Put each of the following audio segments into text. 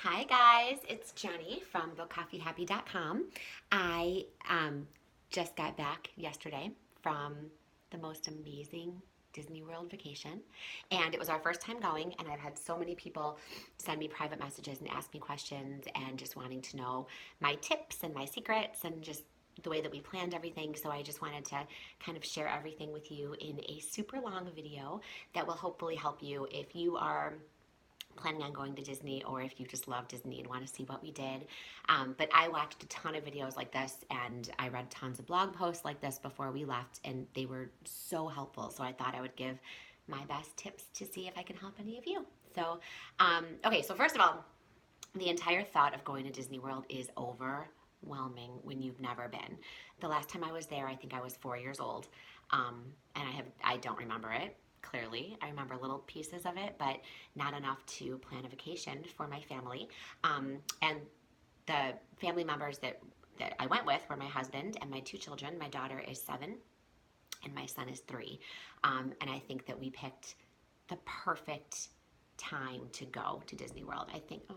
Hi guys, it's Jenny from bookcoffeehappy.com. I just got back yesterday from the most amazing Disney World vacation, and it was our first time going, and I've had so many people send me private messages and ask me questions and just wanting to know my tips and my secrets and just the way that we planned everything. So I just wanted to kind of share everything with you in a super long video that will hopefully help you if you are planning on going to Disney or if you just love Disney and want to see what we did. But I watched a ton of videos like this and I read tons of blog posts like this before we left, and they were so helpful. So I thought I would give my best tips to see if I can help any of you. So, okay, so first of all, the entire thought of going to Disney World is overwhelming when you've never been. The last time I was there, I think I was 4 years old, and I don't remember it clearly. I remember little pieces of it, but not enough to plan a vacation for my family. And the family members that I went with were my husband and my two children. My daughter is 7 and my son is 3. And I think that we picked the perfect time to go to Disney World. I think, oh,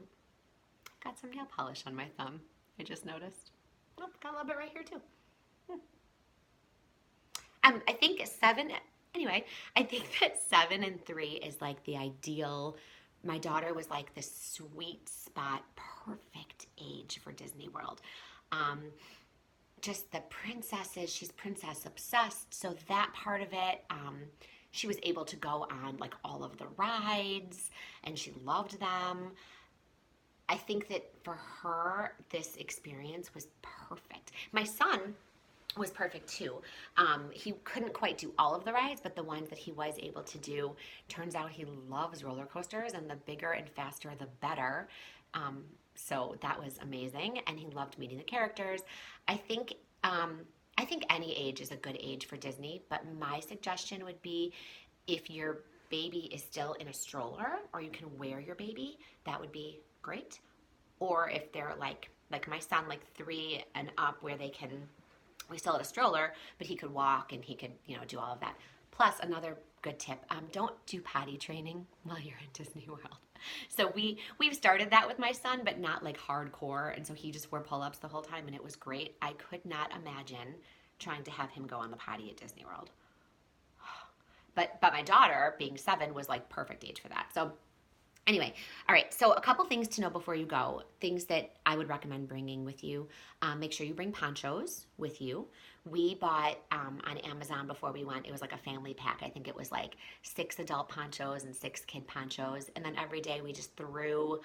I've got some nail polish on my thumb. I just noticed. Oh, got a little bit right here too. I think anyway, I think that 7 and 3 is like the ideal. My daughter was like the sweet spot, perfect age for Disney World. Um, just the princesses, she's princess obsessed. So that part of it, she was able to go on like all of the rides and she loved them. I think that for her, this experience was perfect. My son was perfect too. He couldn't quite do all of the rides, but the ones that he was able to do, turns out he loves roller coasters, and the bigger and faster, the better. So that was amazing, and he loved meeting the characters. I think I think any age is a good age for Disney, but my suggestion would be if your baby is still in a stroller or you can wear your baby, that would be great. Or if they're like my son, like 3 and up, where we still had a stroller, but he could walk and he could, do all of that. Plus, another good tip: don't do potty training while you're in Disney World. So we've started that with my son, but not like hardcore, and so he just wore pull-ups the whole time, and it was great. I could not imagine trying to have him go on the potty at Disney World. But my daughter, being 7, was like perfect age for that. So anyway, all right, so a couple things to know before you go. Things that I would recommend bringing with you. Make sure you bring ponchos with you. We bought on Amazon before we went, it was like a family pack. I think it was like 6 adult ponchos and 6 kid ponchos. And then every day we just threw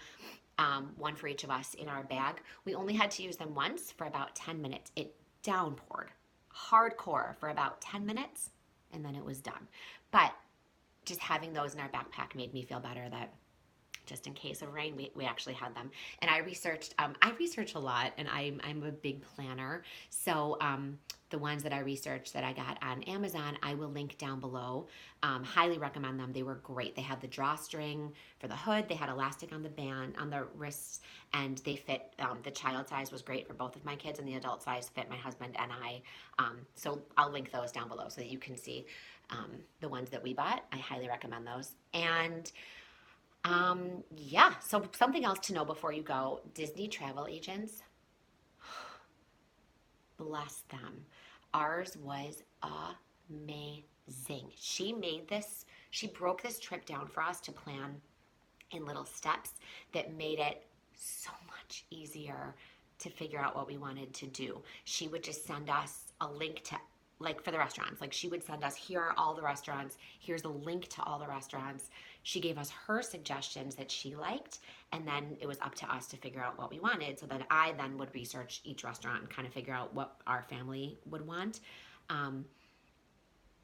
one for each of us in our bag. We only had to use them once for about 10 minutes. It downpoured hardcore for about 10 minutes, and then it was done. But just having those in our backpack made me feel better that just in case of rain, we actually had them. And I research a lot, and I'm a big planner. So the ones that I researched that I got on Amazon, I will link down below. Highly recommend them. They were great. They had the drawstring for the hood. They had elastic on the band, on the wrists, and they fit. The child size was great for both of my kids, and the adult size fit my husband and I. So I'll link those down below so that you can see the ones that we bought. I highly recommend those. And yeah, so something else to know before you go: Disney travel agents, bless them. Ours was amazing. She broke this trip down for us to plan in little steps that made it so much easier to figure out what we wanted to do. She would just send us a link to, like, for the restaurants. Like, she would send us, here are all the restaurants, here's a link to all the restaurants. She gave us her suggestions that she liked, and then it was up to us to figure out what we wanted. So that I then would research each restaurant and kind of figure out what our family would want.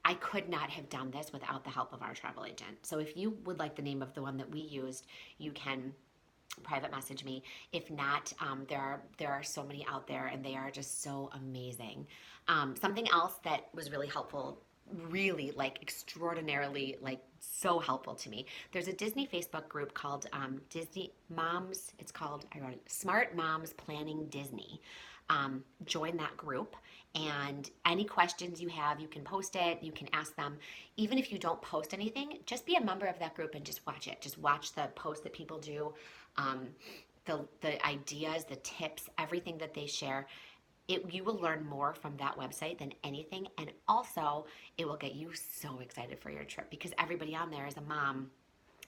I could not have done this without the help of our travel agent. So if you would like the name of the one that we used, you can private message me. If not, there are so many out there, and they are just so amazing. Something else that was really helpful, really like extraordinarily like so helpful to me. There's a Disney Facebook group called Disney Moms. It's called, I wrote it, Smart Moms Planning Disney. Join that group, and any questions you have, you can post it, you can ask them. Even if you don't post anything, just be a member of that group and just watch it. Just watch the posts that people do. the ideas, the tips, everything that they share. You will learn more from that website than anything, and also it will get you so excited for your trip because everybody on there is a mom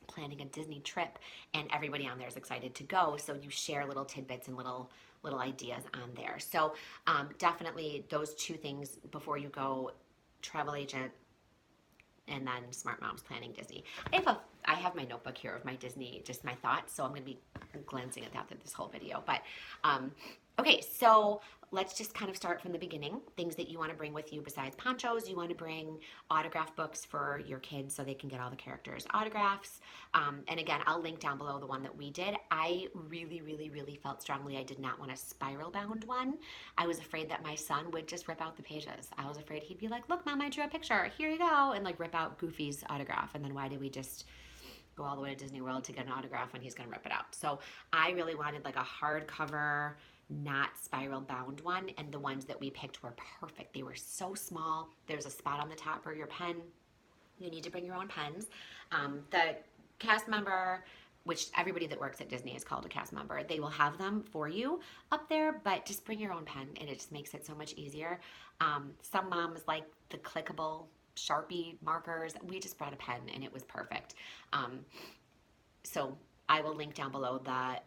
planning a Disney trip, and everybody on there is excited to go. So you share little tidbits and little ideas on there. So definitely those two things before you go: travel agent, and then Smart Moms Planning Disney. I have my notebook here of my Disney, just my thoughts, so I'm going to be glancing at that through this whole video. But okay, so let's just kind of start from the beginning. Things that you want to bring with you besides ponchos. You want to bring autograph books for your kids so they can get all the characters' autographs. And again, I'll link down below the one that we did. I really, really, really felt strongly I did not want a spiral bound one. I was afraid that my son would just rip out the pages. I was afraid he'd be like, look, Mom, I drew a picture. Here you go. And like rip out Goofy's autograph. And then why did we just go all the way to Disney World to get an autograph when he's going to rip it out? So I really wanted like a hardcover, not spiral bound one, and the ones that we picked were perfect. They were so small. There's a spot on the top for your pen. You need to bring your own pens. The cast member, which everybody that works at Disney is called a cast member, they will have them for you up there, but just bring your own pen and it just makes it so much easier. Some moms like the clickable Sharpie markers. We just brought a pen and it was perfect. So I will link down below the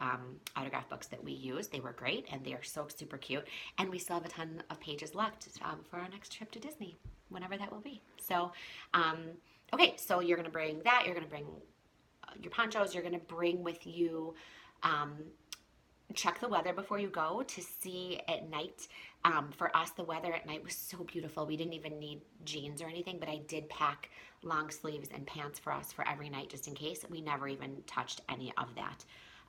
autograph books that we use. They were great and they are so super cute. And we still have a ton of pages left for our next trip to Disney, whenever that will be. So, okay, so you're going to bring that. You're going to bring your ponchos. You're going to bring with you, check the weather before you go to see at night. For us, the weather at night was so beautiful. We didn't even need jeans or anything, but I did pack long sleeves and pants for us for every night just in case. We never even touched any of that.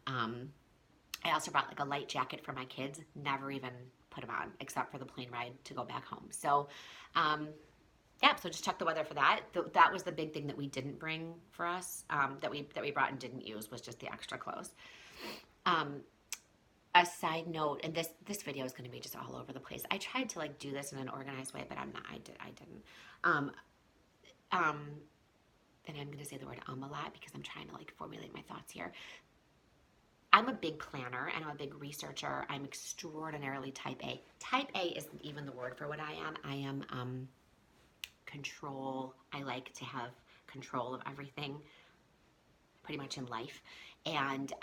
I also brought like a light jacket for my kids, never even put them on except for the plane ride to go back home. So yeah, so just check the weather for that. That was the big thing that we didn't bring for us, that we brought and didn't use, was just the extra clothes. A side note, and this video is going to be just all over the place. I tried to like do this in an organized way, but I'm not. I didn't. And I'm going to say the word a lot because I'm trying to like formulate my thoughts here. I'm a big planner and I'm a big researcher. I'm extraordinarily type A. Type A isn't even the word for what I am. I am control. I like to have control of everything pretty much in life. And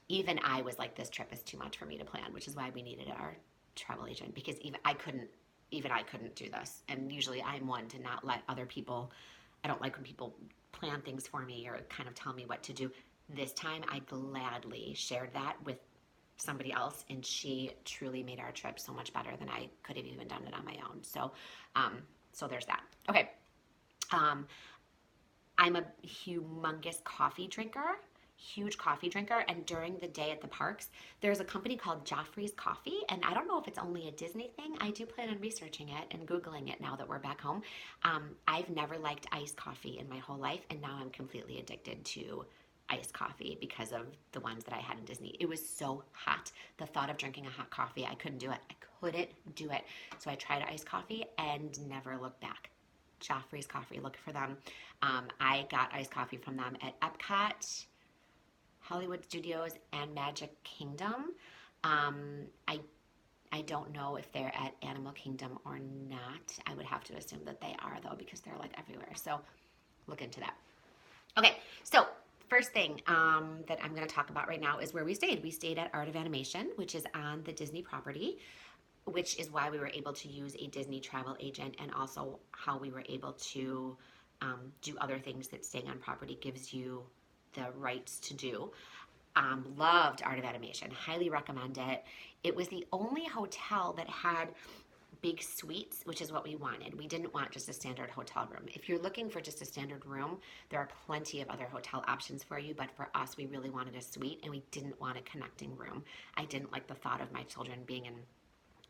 even I was like, this trip is too much for me to plan, which is why we needed our travel agent, because even I couldn't do this. And usually I'm one to not let other people, I don't like when people plan things for me or kind of tell me what to do. This time I gladly shared that with somebody else, and she truly made our trip so much better than I could have even done it on my own. So, so there's that. Okay. I'm a humongous coffee drinker. Huge coffee drinker, and during the day at the parks there's a company called Joffrey's Coffee, and I don't know if it's only a Disney thing. I do plan on researching it and Googling it now that we're back home. I've never liked iced coffee in my whole life, and now I'm completely addicted to iced coffee because of the ones that I had in Disney. It was so hot. The thought of drinking a hot coffee, I couldn't do it. So I tried iced coffee and never looked back. Joffrey's Coffee, look for them. I got iced coffee from them at Epcot, Hollywood Studios, and Magic Kingdom. I don't know if they're at Animal Kingdom or not. I would have to assume that they are, though, because they're like everywhere. So look into that. Okay, so first thing that I'm going to talk about right now is where we stayed. We stayed at Art of Animation, which is on the Disney property, which is why we were able to use a Disney travel agent, and also how we were able to do other things that staying on property gives you the rights to do. Loved Art of Animation, highly recommend it. It was the only hotel that had big suites, which is what we wanted. We didn't want just a standard hotel room. If you're looking for just a standard room, there are plenty of other hotel options for you, but for us, we really wanted a suite, and we didn't want a connecting room. I didn't like the thought of my children being in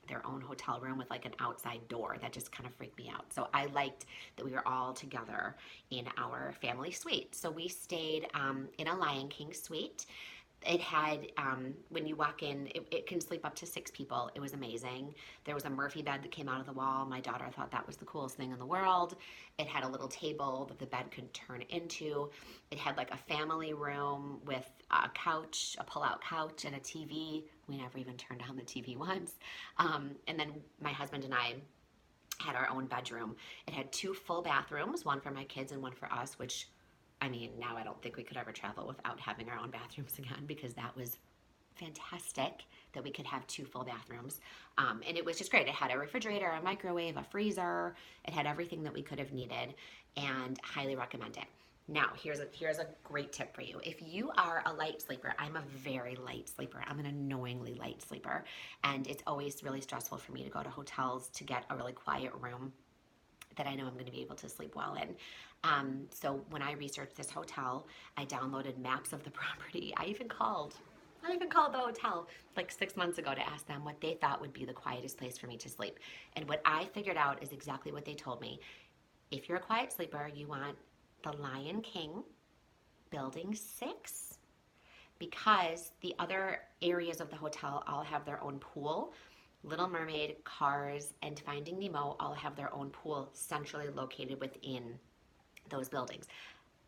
their own hotel room with like an outside door. That just kind of freaked me out. So I liked that we were all together in our family suite. So we stayed in a Lion King suite. It had, when you walk in, it can sleep up to 6 people. It was amazing. There was a Murphy bed that came out of the wall. My daughter thought that was the coolest thing in the world. It had a little table that the bed could turn into. It had like a family room with a couch, a pull-out couch, and a TV. We never even turned on the TV once. And then my husband and I had our own bedroom. It had 2 full bathrooms, one for my kids and one for us, which, I mean, now I don't think we could ever travel without having our own bathrooms again, because that was fantastic that we could have 2 full bathrooms. And it was just great. It had a refrigerator, a microwave, a freezer. It had everything that we could have needed, and highly recommend it. Now, here's a great tip for you. If you are a light sleeper, I'm a very light sleeper. I'm an annoyingly light sleeper, and it's always really stressful for me to go to hotels to get a really quiet room that I know I'm going to be able to sleep well in. So when I researched this hotel, I downloaded maps of the property. I even called the hotel like 6 months ago to ask them what they thought would be the quietest place for me to sleep. And what I figured out is exactly what they told me. If you're a quiet sleeper, you want the Lion King, Building 6, because the other areas of the hotel all have their own pool. Little Mermaid, Cars, and Finding Nemo all have their own pool centrally located within those buildings.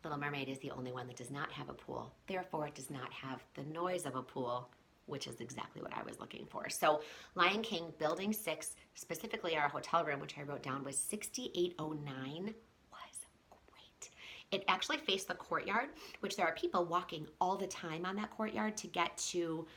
Little Mermaid is the only one that does not have a pool. Therefore, it does not have the noise of a pool, which is exactly what I was looking for. So Lion King, Building 6, specifically our hotel room, which I wrote down was 6809, was great. It actually faced the courtyard, which there are people walking all the time on that courtyard to get to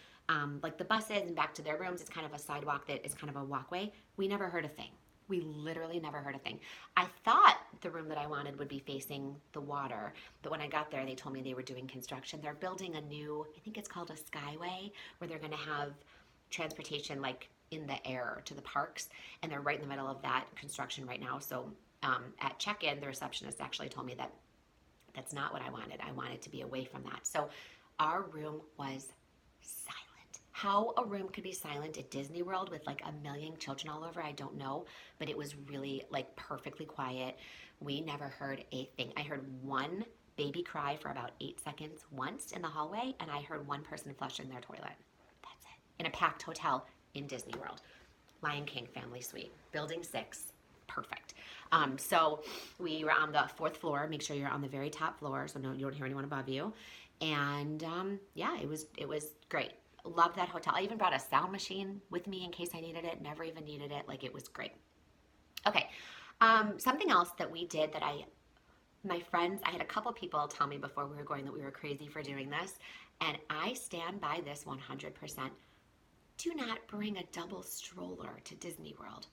like the buses and back to their rooms. It's kind of a sidewalk that is kind of a walkway. We never heard a thing. We literally never heard a thing. I thought the room that I wanted would be facing the water, but when I got there, they told me they were doing construction. They're building a new, I think it's called a Skyway, where they're going to have transportation like in the air to the parks, and they're right in the middle of that construction right now. So at check-in, the receptionist actually told me that that's not what I wanted. I wanted to be away from that. So our room was silent. How a room could be silent at Disney World with like a million children all over, I don't know, but it was really like perfectly quiet. We never heard a thing. I heard one baby cry for about 8 seconds once in the hallway, and I heard one person flushing their toilet. That's it. In a packed hotel in Disney World. Lion King family suite, Building 6, perfect. So we were on the 4th floor. Make sure you're on the very top floor so no, you don't hear anyone above you. And yeah, it was great. Love that hotel. I even brought a sound machine with me in case I needed it. Never even needed it. Like, it was great. Okay. Something else that we did that my friends, I had a couple people tell me before we were going that we were crazy for doing this, and I stand by this 100%. Do not bring a double stroller to Disney World.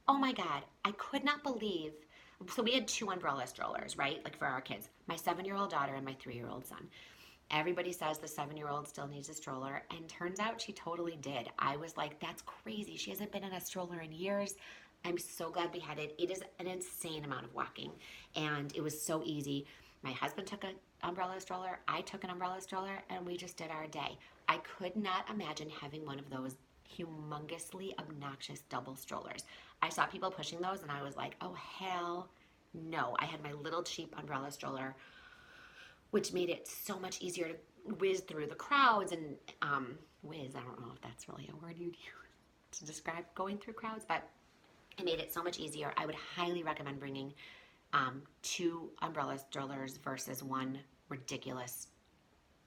Oh my God, I could not believe. So we had 2 umbrella strollers, right? Like for our kids, my 7-year-old daughter and my 3-year-old son. Everybody says the 7-year-old still needs a stroller, and turns out she totally did. I was like, that's crazy. She hasn't been in a stroller in years. I'm so glad we had it. It is an insane amount of walking, and it was so easy. My husband took an umbrella stroller. I took an umbrella stroller, and we just did our day. I could not imagine having one of those humongously obnoxious double strollers. I saw people pushing those, and I was like, oh, hell no. I had my little cheap umbrella stroller, which made it so much easier to whiz through the crowds and whiz, I don't know if that's really a word you'd use to describe going through crowds, but it made it so much easier. I would highly recommend bringing 2 umbrella strollers versus 1 ridiculous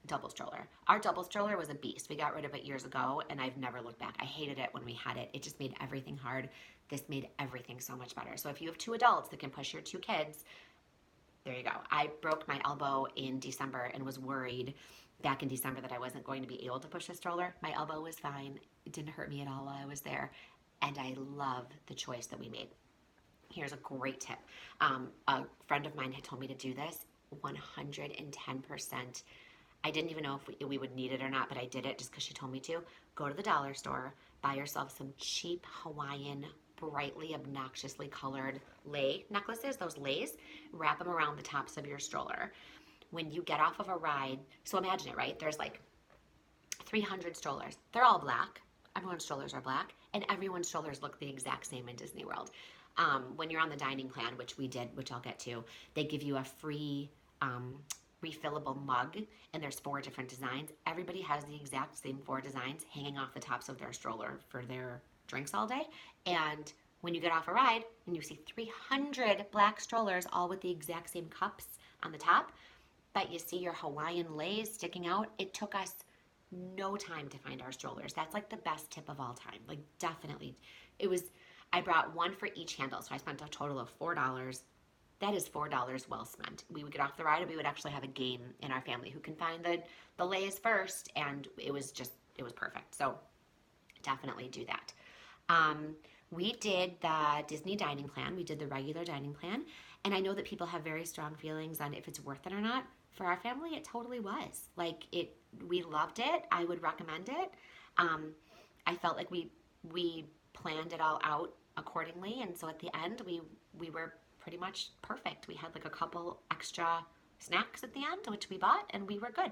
double stroller. Our double stroller was a beast. We got rid of it years ago, and I've never looked back. I hated it when we had it. It just made everything hard. This made everything so much better. So if you have 2 adults that can push your 2 kids, there you go. I broke my elbow in December and was worried back in December that I wasn't going to be able to push the stroller. My elbow was fine. It didn't hurt me at all while I was there. And I love the choice that we made. Here's a great tip. A friend of mine had told me to do this 110%. I didn't even know if we would need it or not, but I did it just because she told me to. Go to the dollar store, buy yourself some cheap Hawaiian brightly, obnoxiously colored lei necklaces, those leis, wrap them around the tops of your stroller. When you get off of a ride, so imagine it, right? There's like 300 strollers. They're all black. Everyone's strollers are black, and everyone's strollers look the exact same in Disney World. When you're on the dining plan, which we did, which I'll get to, they give you a free refillable mug, and there's 4 different designs. Everybody has the exact same 4 designs hanging off the tops of their stroller for their drinks all day. And when you get off a ride and you see 300 black strollers all with the exact same cups on the top, but you see your Hawaiian lays sticking out, it took us no time to find our strollers. That's like the best tip of all time. Like, definitely. It was, I brought one for each handle, so I spent a total of $4. That is $4 well spent. We would get off the ride and we would actually have a game in our family who can find the lays first, and it was perfect. So definitely do that. We did the Disney dining plan. We did the regular dining plan, and I know that people have very strong feelings on if it's worth it or not. For our family, it totally was. Like, we loved it. I would recommend it. I felt like we planned it all out accordingly, and so at the end, we were pretty much perfect. We had like a couple extra snacks at the end, which we bought, and we were good.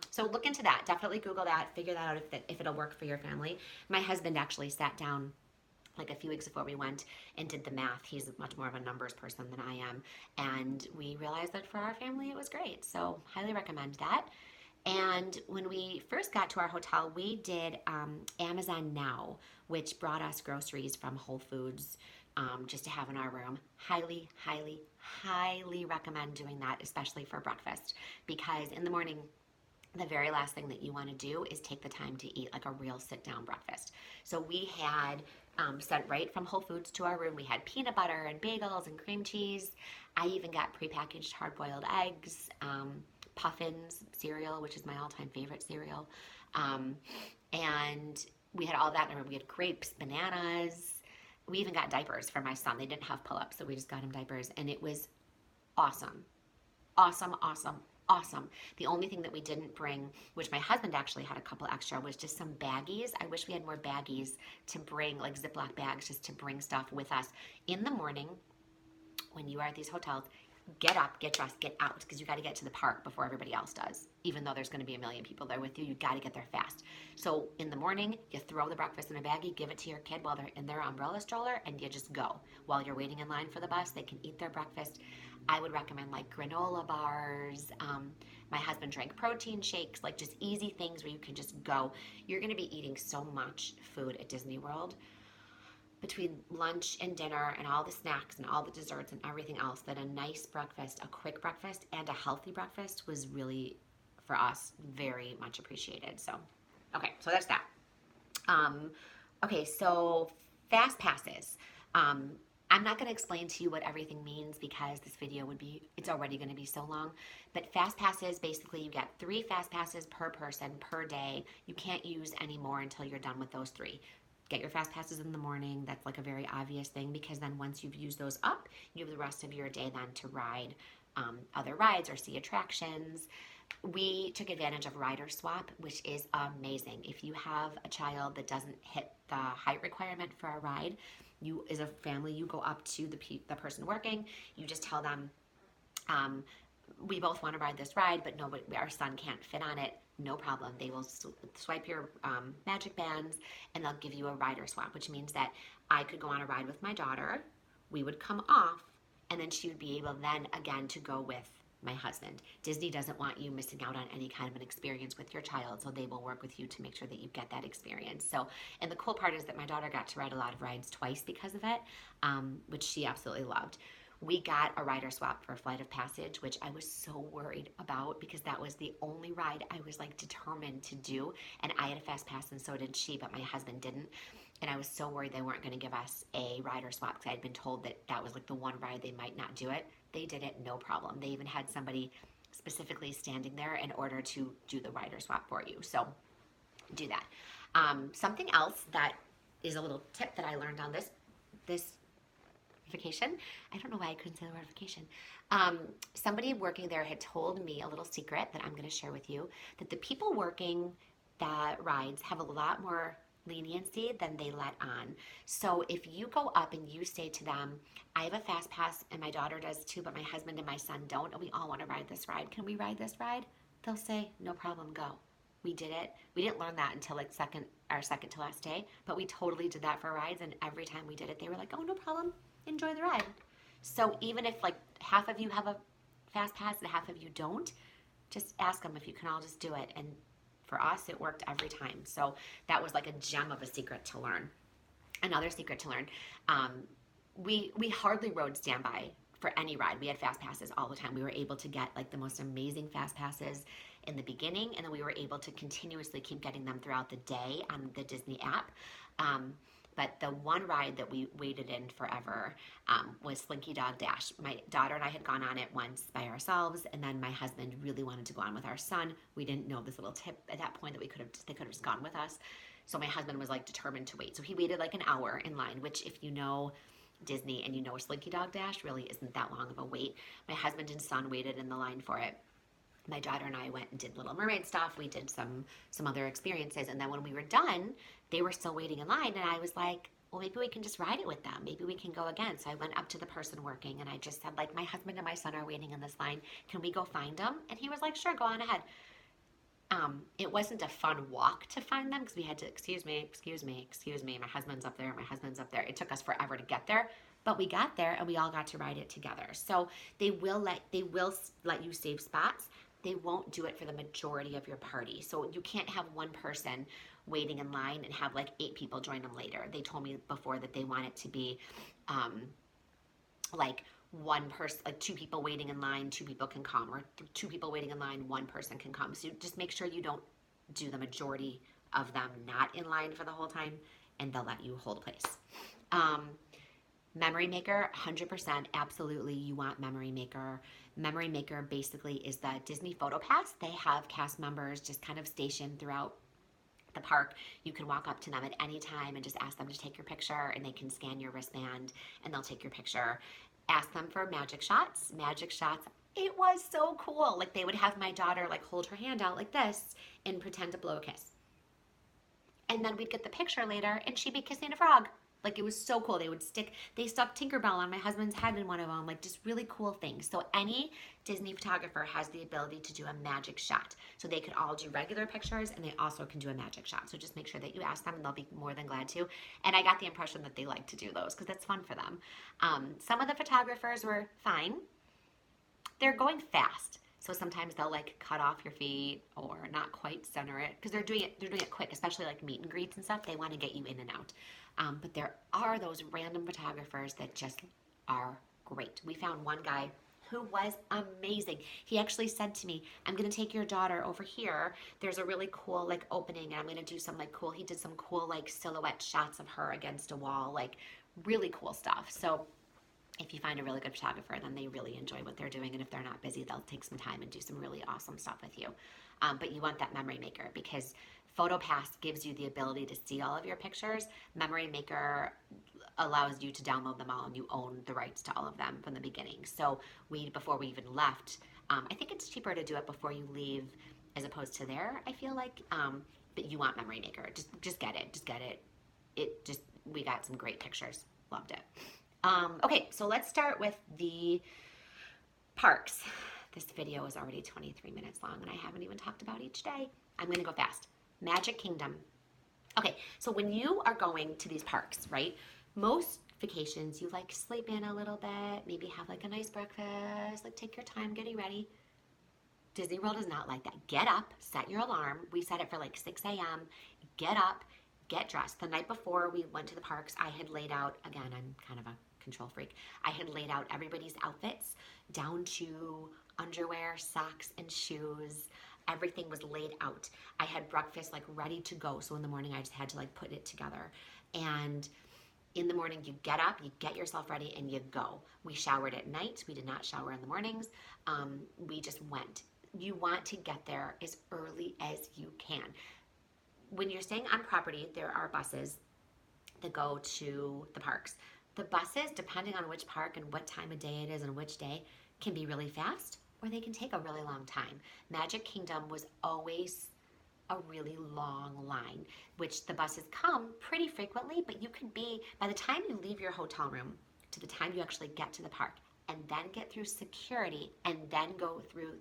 So look into that. Definitely Google that. Figure that out if it'll work for your family. My husband actually sat down like a few weeks before we went and did the math. He's much more of a numbers person than I am, and we realized that for our family it was great. So highly recommend that. And when we first got to our hotel, we did Amazon Now, which brought us groceries from Whole Foods just to have in our room. Highly, highly, highly recommend doing that, especially for breakfast, because in the morning, the very last thing that you want to do is take the time to eat like a real sit-down breakfast. So we had sent right from Whole Foods to our room. We had peanut butter and bagels and cream cheese. I even got prepackaged hard-boiled eggs, Puffins cereal, which is my all-time favorite cereal. And we had all that in our room. We had grapes, bananas. We even got diapers for my son. They didn't have pull-ups, so we just got him diapers, and it was awesome. Awesome, awesome, awesome. The only thing that we didn't bring, which my husband actually had a couple extra, was just some baggies. I wish we had more baggies to bring, like Ziploc bags, just to bring stuff with us in the morning when you are at these hotels. Get up, get dressed, get out, because you got to get to the park before everybody else does. Even though there's going to be a million people there with you, you got to get there fast. So in the morning, you throw the breakfast in a baggie, give it to your kid while they're in their umbrella stroller, and you just go. While you're waiting in line for the bus, they can eat their breakfast. I would recommend like granola bars. My husband drank protein shakes, like just easy things where you can just go. You're going to be eating so much food at Disney World, between lunch and dinner and all the snacks and all the desserts and everything else, that a nice breakfast, a quick breakfast, and a healthy breakfast was really, for us, very much appreciated. So, okay, so that's that. Okay, so fast passes. I'm not going to explain to you what everything means because this video it's already going to be so long. But fast passes, basically you get 3 fast passes per person per day. You can't use any more until you're done with those 3. Get your fast passes in the morning. That's like a very obvious thing, because then once you've used those up, you have the rest of your day then to ride other rides or see attractions. We took advantage of Rider Swap, which is amazing. If you have a child that doesn't hit the height requirement for a ride, you as a family, you go up to the person working. You just tell them, we both want to ride this ride, but our son can't fit on it. No problem. They will swipe your magic bands, and they'll give you a rider swap, which means that I could go on a ride with my daughter. We would come off, and then she would be able then again to go with my husband. Disney doesn't want you missing out on any kind of an experience with your child, so they will work with you to make sure that you get that experience. So, and the cool part is that my daughter got to ride a lot of rides twice because of it, which she absolutely loved. We got a rider swap for Flight of Passage, which I was so worried about because that was the only ride I was like determined to do. And I had a fast pass and so did she, but my husband didn't. And I was so worried they weren't going to give us a rider swap because I had been told that that was like the one ride they might not do it. They did it, no problem. They even had somebody specifically standing there in order to do the rider swap for you. So do that. Something else that is a little tip that I learned on this vacation. I don't know why I couldn't say the word vacation. Somebody working there had told me a little secret that I'm going to share with you, that the people working the rides have a lot more leniency than they let on. So if you go up and you say to them, I have a fast pass and my daughter does too, but my husband and my son don't, and we all want to ride this ride. Can we ride this ride? They'll say, no problem, go. We did it. We didn't learn that until like our second to last day, but we totally did that for rides, and every time we did it, they were like, oh, no problem. Enjoy the ride. So even if like half of you have a fast pass and half of you don't, Just ask them if you can all just do it. And for us, it worked every time. So that was like a gem of a secret to learn. Another secret to learn, we hardly rode standby for any ride. We had fast passes all the time. We were able to get like the most amazing fast passes in the beginning, and then we were able to continuously keep getting them throughout the day on the Disney app. But the one ride that we waited in forever was Slinky Dog Dash. My daughter and I had gone on it once by ourselves, and then my husband really wanted to go on with our son. We didn't know this little tip at that point that they could have just gone with us. So my husband was like determined to wait. So he waited like an hour in line, which if you know Disney and you know Slinky Dog Dash really isn't that long of a wait. My husband and son waited in the line for it. My daughter and I went and did Little Mermaid stuff. We did some other experiences. And then when we were done, they were still waiting in line. And I was like, well, maybe we can just ride it with them. Maybe we can go again. So I went up to the person working and I just said, like, my husband and my son are waiting in this line. Can we go find them? And he was like, sure, go on ahead. It wasn't a fun walk to find them because we had to, excuse me, my husband's up there, It took us forever to get there, but we got there and we all got to ride it together. So they will let you save spots. They won't do it for the majority of your party. So you can't have one person waiting in line and have like 8 people join them later. They told me before that they want it to be like one person, like 2 people waiting in line, 2 people can come, or 2 people waiting in line, 1 person can come. So just make sure you don't do the majority of them not in line for the whole time, and they'll let you hold a place. Memory Maker, 100%, absolutely, you want Memory Maker. Memory Maker basically is the Disney Photo Pass. They have cast members just kind of stationed throughout the park. You can walk up to them at any time and just ask them to take your picture, and they can scan your wristband and they'll take your picture. Ask them for magic shots. Magic shots, it was so cool. Like they would have my daughter like hold her hand out like this and pretend to blow a kiss. And then we'd get the picture later and she'd be kissing a frog. Like it was so cool. They stuck Tinkerbell on my husband's head in one of them, like just really cool things. So any Disney photographer has the ability to do a magic shot. So they could all do regular pictures and they also can do a magic shot. So just make sure that you ask them and they'll be more than glad to. And I got the impression that they like to do those because that's fun for them. Some of the photographers were fine. They're going fast. So sometimes they'll like cut off your feet or not quite center it because they're doing it quick, especially like meet and greets and stuff. They want to get you in and out. But there are those random photographers that just are great. We found one guy who was amazing. He actually said to me, I'm going to take your daughter over here. There's a really cool like opening and I'm going to do some like cool, he did some cool like silhouette shots of her against a wall, like really cool stuff. So if you find a really good photographer, then they really enjoy what they're doing. And if they're not busy, they'll take some time and do some really awesome stuff with you. But you want that Memory Maker because PhotoPass gives you the ability to see all of your pictures. Memory Maker allows you to download them all and you own the rights to all of them from the beginning. So before we even left, I think it's cheaper to do it before you leave as opposed to there, I feel like. But you want Memory Maker. Just get it. We got some great pictures. Loved it. Okay, so let's start with the parks. This video is already 23 minutes long and I haven't even talked about each day. I'm going to go fast. Magic Kingdom. Okay, so when you are going to these parks, right, most vacations you like sleep in a little bit, maybe have like a nice breakfast, like take your time getting ready. Disney World is not like that. Get up, set your alarm. We set it for like 6 a.m. Get up, get dressed. The night before we went to the parks, I had laid out, again, I'm kind of a control freak, I had laid out everybody's outfits down to underwear, socks, and shoes. Everything was laid out. I had breakfast like ready to go. So in the morning, I just had to like put it together. And in the morning, you get up, you get yourself ready, and you go. We showered at night. We did not shower in the mornings. We just went. You want to get there as early as you can. When you're staying on property, there are buses that go to the parks. The buses, depending on which park and what time of day it is and which day, can be really fast or they can take a really long time. Magic Kingdom was always a really long line, which the buses come pretty frequently, but you could be, by the time you leave your hotel room to the time you actually get to the park and then get through security and then go through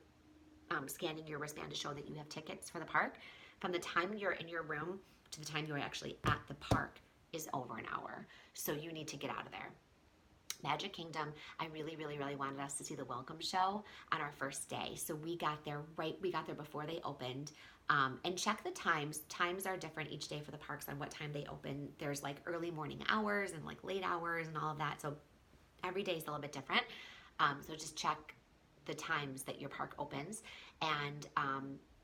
scanning your wristband to show that you have tickets for the park, from the time you're in your room to the time you're actually at the park is over an hour. So you need to get out of there. Magic Kingdom, I really, really, really wanted us to see the welcome show on our first day. So we got there before they opened. And check the times. Times are different each day for the parks on what time they open. There's like early morning hours and like late hours and all of that. So every day is a little bit different. So just check the times that your park opens and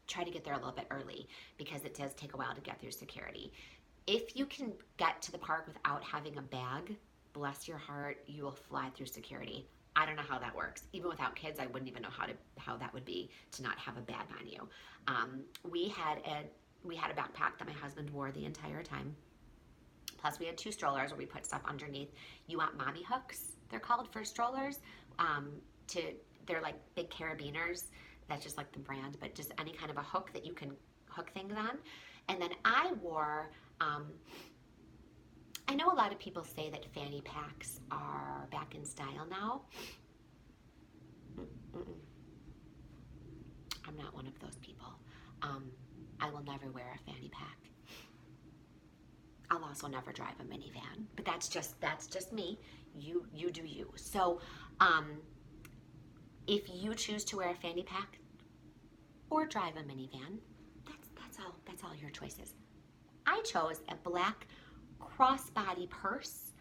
try to get there a little bit early because it does take a while to get through security. If you can get to the park without having a bag, bless your heart, you will fly through security. I don't know how that works. Even without kids, I wouldn't even know how that would be to not have a bag on you. We had a backpack that my husband wore the entire time. Plus, we had 2 strollers where we put stuff underneath. You want mommy hooks? They're called for strollers. They're like big carabiners. That's just like the brand, but just any kind of a hook that you can hook things on. And then I wore. I know a lot of people say that fanny packs are back in style now. Mm-mm. I'm not one of those people. I will never wear a fanny pack. I'll also never drive a minivan, but that's just me. You do you. So, if you choose to wear a fanny pack or drive a minivan, that's all your choices. I chose a black crossbody purse,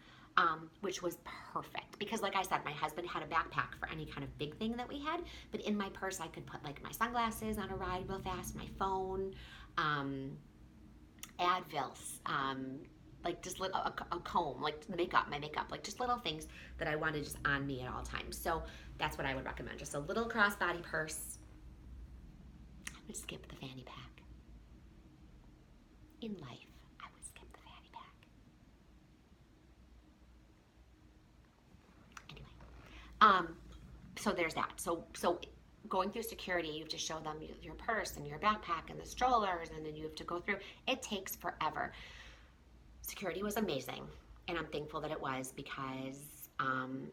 which was perfect because, like I said, my husband had a backpack for any kind of big thing that we had, but in my purse I could put like my sunglasses on a ride real fast, my phone, Advils, like just a comb, like my makeup, like just little things that I wanted just on me at all times. So that's what I would recommend, just a little crossbody purse. I would skip the fanny pack. In life, I would skip the fanny pack. Anyway, so there's that. So going through security, you have to show them your purse and your backpack and the strollers, and then you have to go through. It takes forever. Security was amazing, and I'm thankful that it was because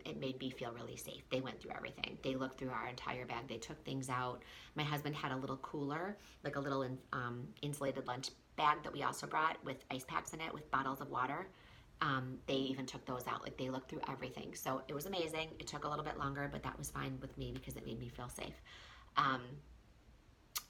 it made me feel really safe. They went through everything. They looked through our entire bag. They took things out. My husband had a little cooler, like a little insulated lunch bag that we also brought with ice packs in it with bottles of water. They even took those out. Like they looked through everything. So it was amazing. It took a little bit longer, but that was fine with me because it made me feel safe.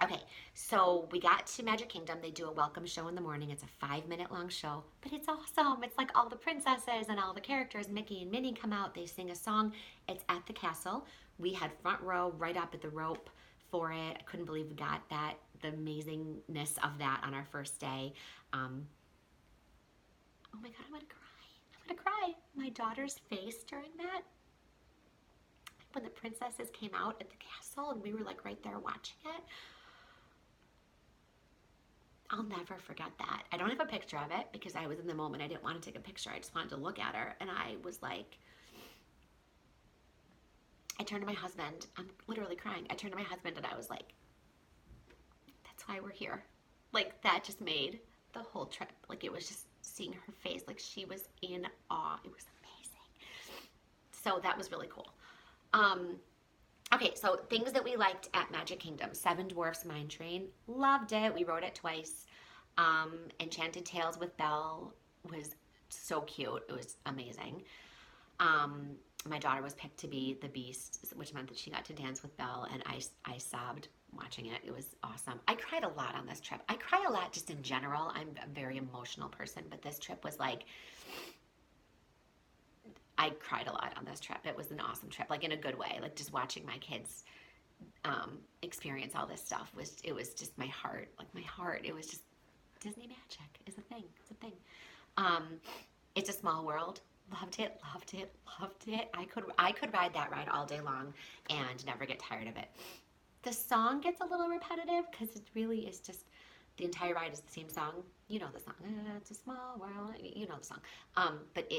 Okay, so we got to Magic Kingdom. They do a welcome show in the morning. It's a 5-minute long show, but it's awesome. It's like all the princesses and all the characters, Mickey and Minnie, come out. They sing a song. It's at the castle. We had front row right up at the rope for it. I couldn't believe we got that, the amazingness of that on our first day. Oh my God, I'm gonna cry. I'm gonna cry. My daughter's face during that, when the princesses came out at the castle and we were like right there watching it. I'll never forget that. I don't have a picture of it because I was in the moment. I didn't want to take a picture. I just wanted to look at her. And I was like, I turned to my husband. I'm literally crying. I turned to my husband and I was like, that's why we're here. Like that just made the whole trip. Like it was just seeing her face. Like she was in awe. It was amazing. So that was really cool. Okay, so things that we liked at Magic Kingdom. Seven Dwarfs Mine Train. Loved it. We rode it twice. Enchanted Tales with Belle was so cute. It was amazing. My daughter was picked to be the Beast, which meant that she got to dance with Belle, and I sobbed watching it. It was awesome. I cried a lot on this trip. I cry a lot just in general. I'm a very emotional person, but this trip was like, I cried a lot on this trip. It was an awesome trip, like in a good way. Like just watching my kids experience all this stuff it was just my heart. It was just Disney magic is a thing. It's a thing. It's a Small World. Loved it. I could ride that ride all day long and never get tired of it. The song gets a little repetitive because it really is just the entire ride is the same song. You know the song. It's a small world. You know the song. But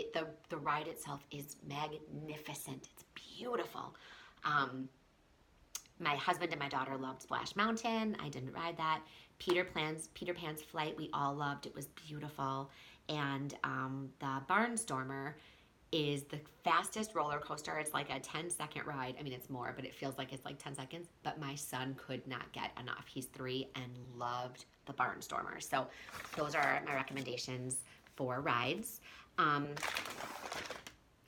the ride itself is magnificent. It's beautiful. My husband and my daughter loved Splash Mountain. I didn't ride that. Peter Pan's Flight we all loved. It was beautiful. And the Barnstormer is the fastest roller coaster. It's like a 10-second ride. I mean, it's more, but it feels like it's like 10 seconds. But my son could not get enough. He's 3 and loved the Barnstormer. So those are my recommendations for rides.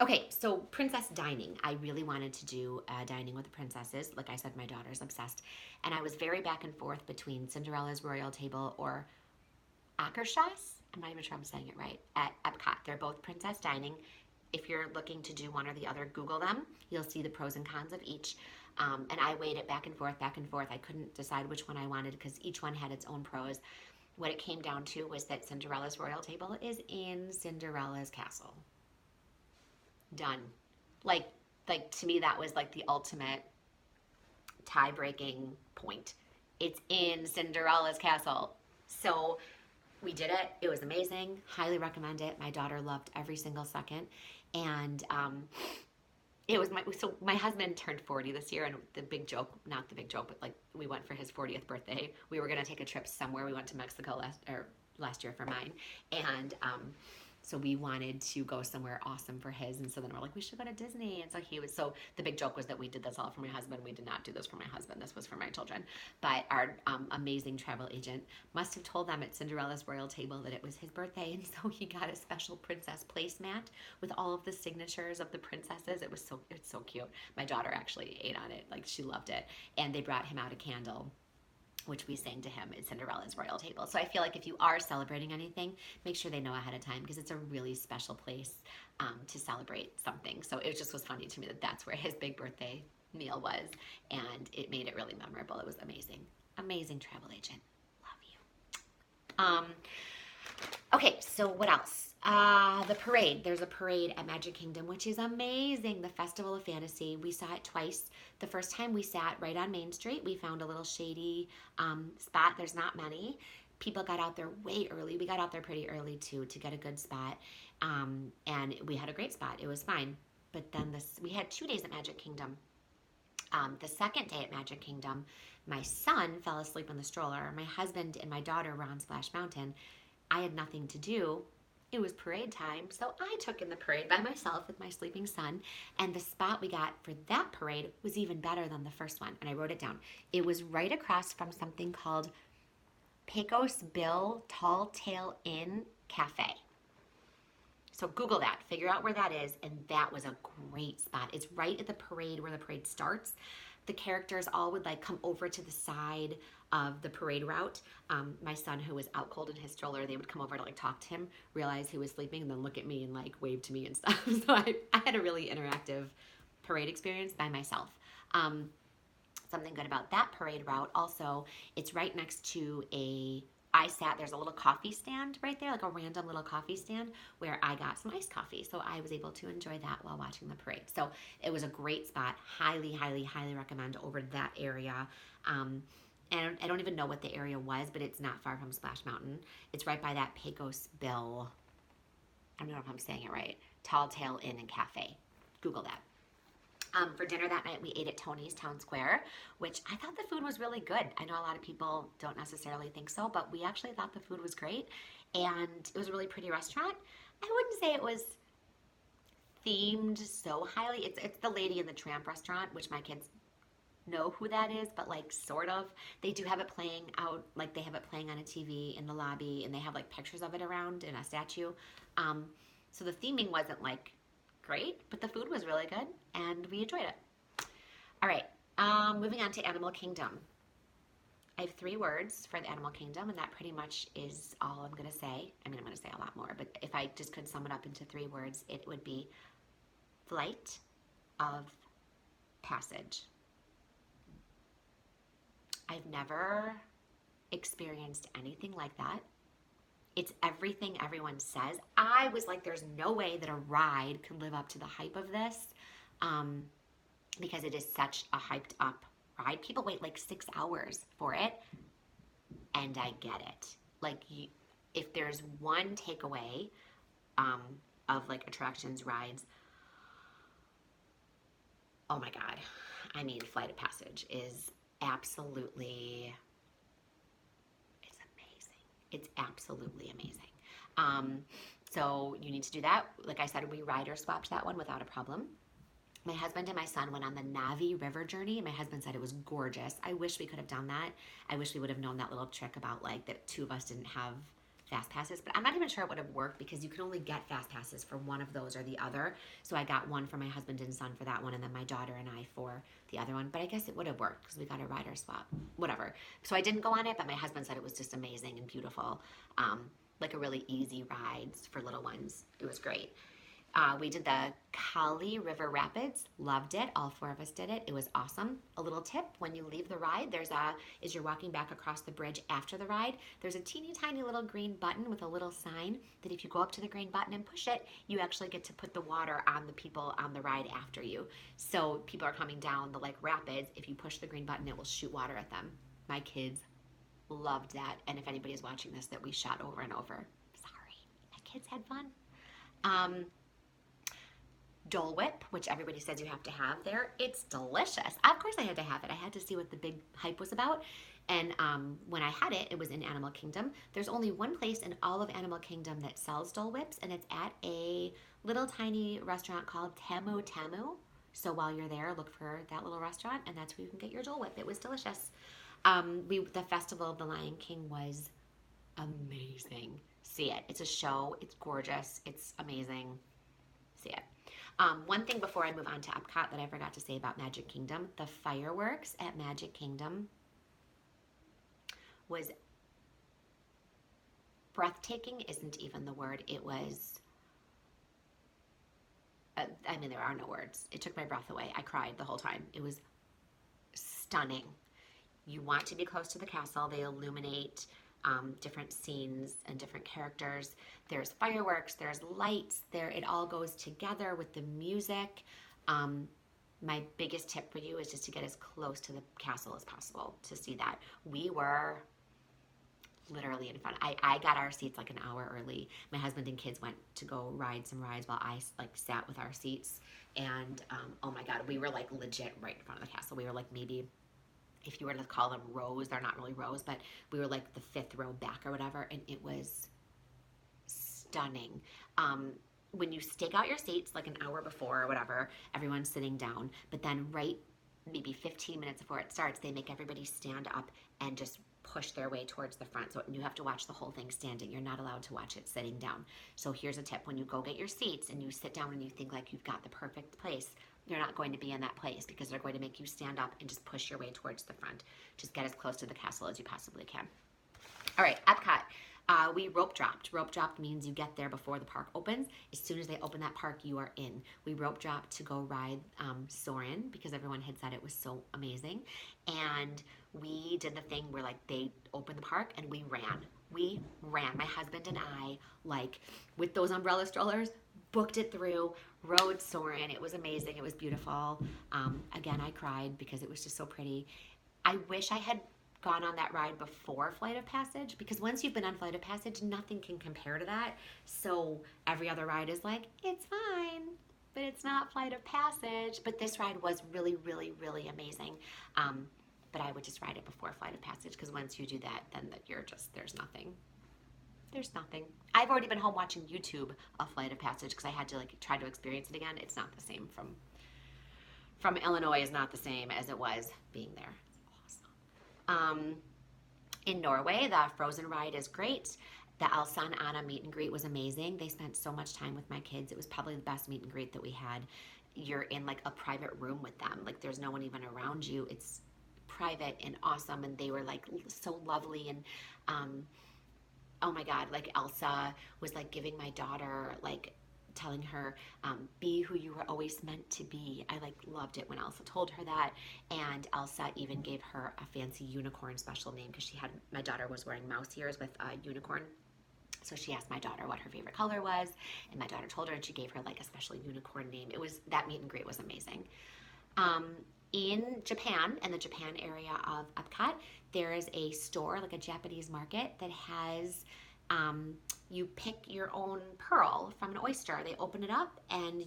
Okay, so princess dining. I really wanted to do dining with the princesses. Like I said, my daughter's obsessed. And I was very back and forth between Cinderella's royal table or Akershus. I'm not even sure I'm saying it right. At Epcot. They're both princess dining. If you're looking to do one or the other, Google them. You'll see the pros and cons of each. And I weighed it back and forth, back and forth. I couldn't decide which one I wanted because each one had its own pros. What it came down to was that Cinderella's royal table is in Cinderella's castle. Done. Like, like to me, that was like the ultimate tie-breaking point. It's in Cinderella's castle. So we did it. It was amazing. Highly recommend it. My daughter loved every single second. And it was my husband turned 40 this year, and the big joke, not the big joke, but like we went for his 40th birthday. We were gonna take a trip somewhere. We went to Mexico last year for mine, and so we wanted to go somewhere awesome for his, and so then we're like, we should go to Disney. And so the big joke was that we did this all for my husband. We did not do this for my husband. This was for my children. But our amazing travel agent must have told them at Cinderella's royal table that it was his birthday, and so he got a special princess placemat with all of the signatures of the princesses. It's so cute. My daughter actually ate on it. Like, she loved it. And they brought him out a candle, which we sang to him at Cinderella's royal table. So I feel like if you are celebrating anything, make sure they know ahead of time, because it's a really special place to celebrate something. So it just was funny to me that that's where his big birthday meal was, and it made it really memorable. It was amazing. Amazing travel agent. Love you. Okay, so what else? The parade. There's a parade at Magic Kingdom, which is amazing. The Festival of Fantasy. We saw it twice. The first time we sat right on Main Street. We found a little shady spot. There's not many. People got out there way early. We got out there pretty early too to get a good spot. And we had a great spot. It was fine. But then we had 2 days at Magic Kingdom. The second day at Magic Kingdom, my son fell asleep in the stroller. My husband and my daughter were on Splash Mountain. I had nothing to do. It was parade time, so I took in the parade by myself with my sleeping son, and the spot we got for that parade was even better than the first one, and I wrote it down. It was right across from something called Pecos Bill Tall Tale Inn Cafe. So Google that, figure out where that is, and that was a great spot. It's right at the parade where the parade starts. The characters all would like come over to the side of the parade route. My son, who was out cold in his stroller, they would come over to like talk to him, realize he was sleeping, and then look at me and like wave to me and stuff. So I had a really interactive parade experience by myself. Something good about that parade route also, it's right next to there's a little coffee stand right there, like a random little coffee stand where I got some iced coffee. So I was able to enjoy that while watching the parade. So it was a great spot. Highly, highly, highly recommend over that area. And I don't even know what the area was, but it's not far from Splash Mountain. It's right by that Pecos Bill, I don't know if I'm saying it right, Tall Tale Inn and Cafe. Google that. For dinner that night, we ate at Tony's Town Square, which I thought the food was really good. I know a lot of people don't necessarily think so, but we actually thought the food was great, and it was a really pretty restaurant. I wouldn't say it was themed so highly. It's the Lady and the Tramp restaurant, which my kids know who that is, but like sort of. They do have it playing out, like they have it playing on a TV in the lobby, and they have like pictures of it around in a statue. So the theming wasn't like great, but the food was really good, and we enjoyed it. All right, moving on to Animal Kingdom. I have 3 words for the Animal Kingdom, and that pretty much is all I'm going to say. I mean, I'm going to say a lot more, but if I just could sum it up into 3 words, it would be Flight of Passage. I've never experienced anything like that. It's everything everyone says. I was like, there's no way that a ride could live up to the hype of this, because it is such a hyped up ride. People wait like 6 hours for it, and I get it. Like, if there's one takeaway of like attractions, rides, oh my God. I mean, Flight of Passage is absolutely... It's absolutely amazing. So you need to do that. Like I said, we rider swapped that one without a problem. My husband and my son went on the Navi River journey. My husband said it was gorgeous. I wish we could have done that. I wish we would have known that little trick about like that 2 of us didn't have fast passes, but I'm not even sure it would have worked because you can only get fast passes for one of those or the other. So I got one for my husband and son for that one, and then my daughter and I for the other one. But I guess it would have worked because we got a rider swap, whatever. So I didn't go on it, but my husband said it was just amazing and beautiful. Like a really easy rides for little ones. It was great. We did the Kali River Rapids. Loved it. All four of us did it. It was awesome. A little tip: when you leave the ride, as you're walking back across the bridge after the ride, there's a teeny tiny little green button with a little sign that if you go up to the green button and push it, you actually get to put the water on the people on the ride after you. So people are coming down the like rapids. If you push the green button, it will shoot water at them. My kids loved that. And if anybody is watching this, that we shot over and over. Sorry. My kids had fun. Dole Whip, which everybody says you have to have there. It's delicious. Of course I had to have it. I had to see what the big hype was about. And when I had it, it was in Animal Kingdom. There's only one place in all of Animal Kingdom that sells Dole Whips, and it's at a little tiny restaurant called Tamu Tamu. So while you're there, look for that little restaurant, and that's where you can get your Dole Whip. It was delicious. The Festival of the Lion King was amazing. See it. It's a show. It's gorgeous. It's amazing. See it. One thing before I move on to Epcot that I forgot to say about Magic Kingdom, the fireworks at Magic Kingdom was breathtaking, isn't even the word. It was, there are no words. It took my breath away. I cried the whole time. It was stunning. You want to be close to the castle. They illuminate different scenes and different characters. There's fireworks, there's lights, it all goes together with the music. My biggest tip for you is just to get as close to the castle as possible to see that. We were literally in front. I got our seats like an hour early. My husband and kids went to go ride some rides while I like sat with our seats. And oh my God, we were like legit right in front of the castle. We were like maybe, if you were to call them rows, they're not really rows, but we were like the fifth row back or whatever, and it was stunning. When you stake out your seats like an hour before or whatever, everyone's sitting down, but then right maybe 15 minutes before it starts, they make everybody stand up and just push their way towards the front. So you have to watch the whole thing standing. You're not allowed to watch it sitting down. So here's a tip: when you go get your seats and you sit down and you think like you've got the perfect place, you're not going to be in that place because they're going to make you stand up and just push your way towards the front. Just get as close to the castle as you possibly can. All right, Epcot. We rope dropped. Rope dropped means you get there before the park opens. As soon as they open that park, you are in. We rope dropped to go ride Soarin' because everyone had said it was so amazing. And we did the thing where like they opened the park and we ran. We ran. My husband and I, like with those umbrella strollers, booked it through, rode Soarin'. It was amazing. It was beautiful. Again, I cried because it was just so pretty. I wish I had gone on that ride before Flight of Passage, because once you've been on Flight of Passage, nothing can compare to that. So every other ride is like, it's fine, but it's not Flight of Passage. But this ride was really, really, really amazing. But I would just ride it before Flight of Passage, because once you do that, then you're just, there's nothing. There's nothing. I've already been home watching YouTube of Flight of Passage because I had to like try to experience it again. It's not the same from Illinois. Is not the same as it was being there. It's awesome. In Norway, the Frozen ride is great. The Elsa and Anna meet and greet was amazing. They spent so much time with my kids. It was probably the best meet and greet that we had. You're in like a private room with them. Like there's no one even around you. It's private and awesome, and they were like so lovely. And oh my God, like Elsa was like giving my daughter, like telling her, be who you were always meant to be. I like loved it when Elsa told her that. And Elsa even gave her a fancy unicorn special name because my daughter was wearing mouse ears with a unicorn. So she asked my daughter what her favorite color was, and my daughter told her, and she gave her like a special unicorn name. That meet and greet was amazing. In Japan, in the Japan area of Epcot, there is a store, like a Japanese market, that has, you pick your own pearl from an oyster. They open it up and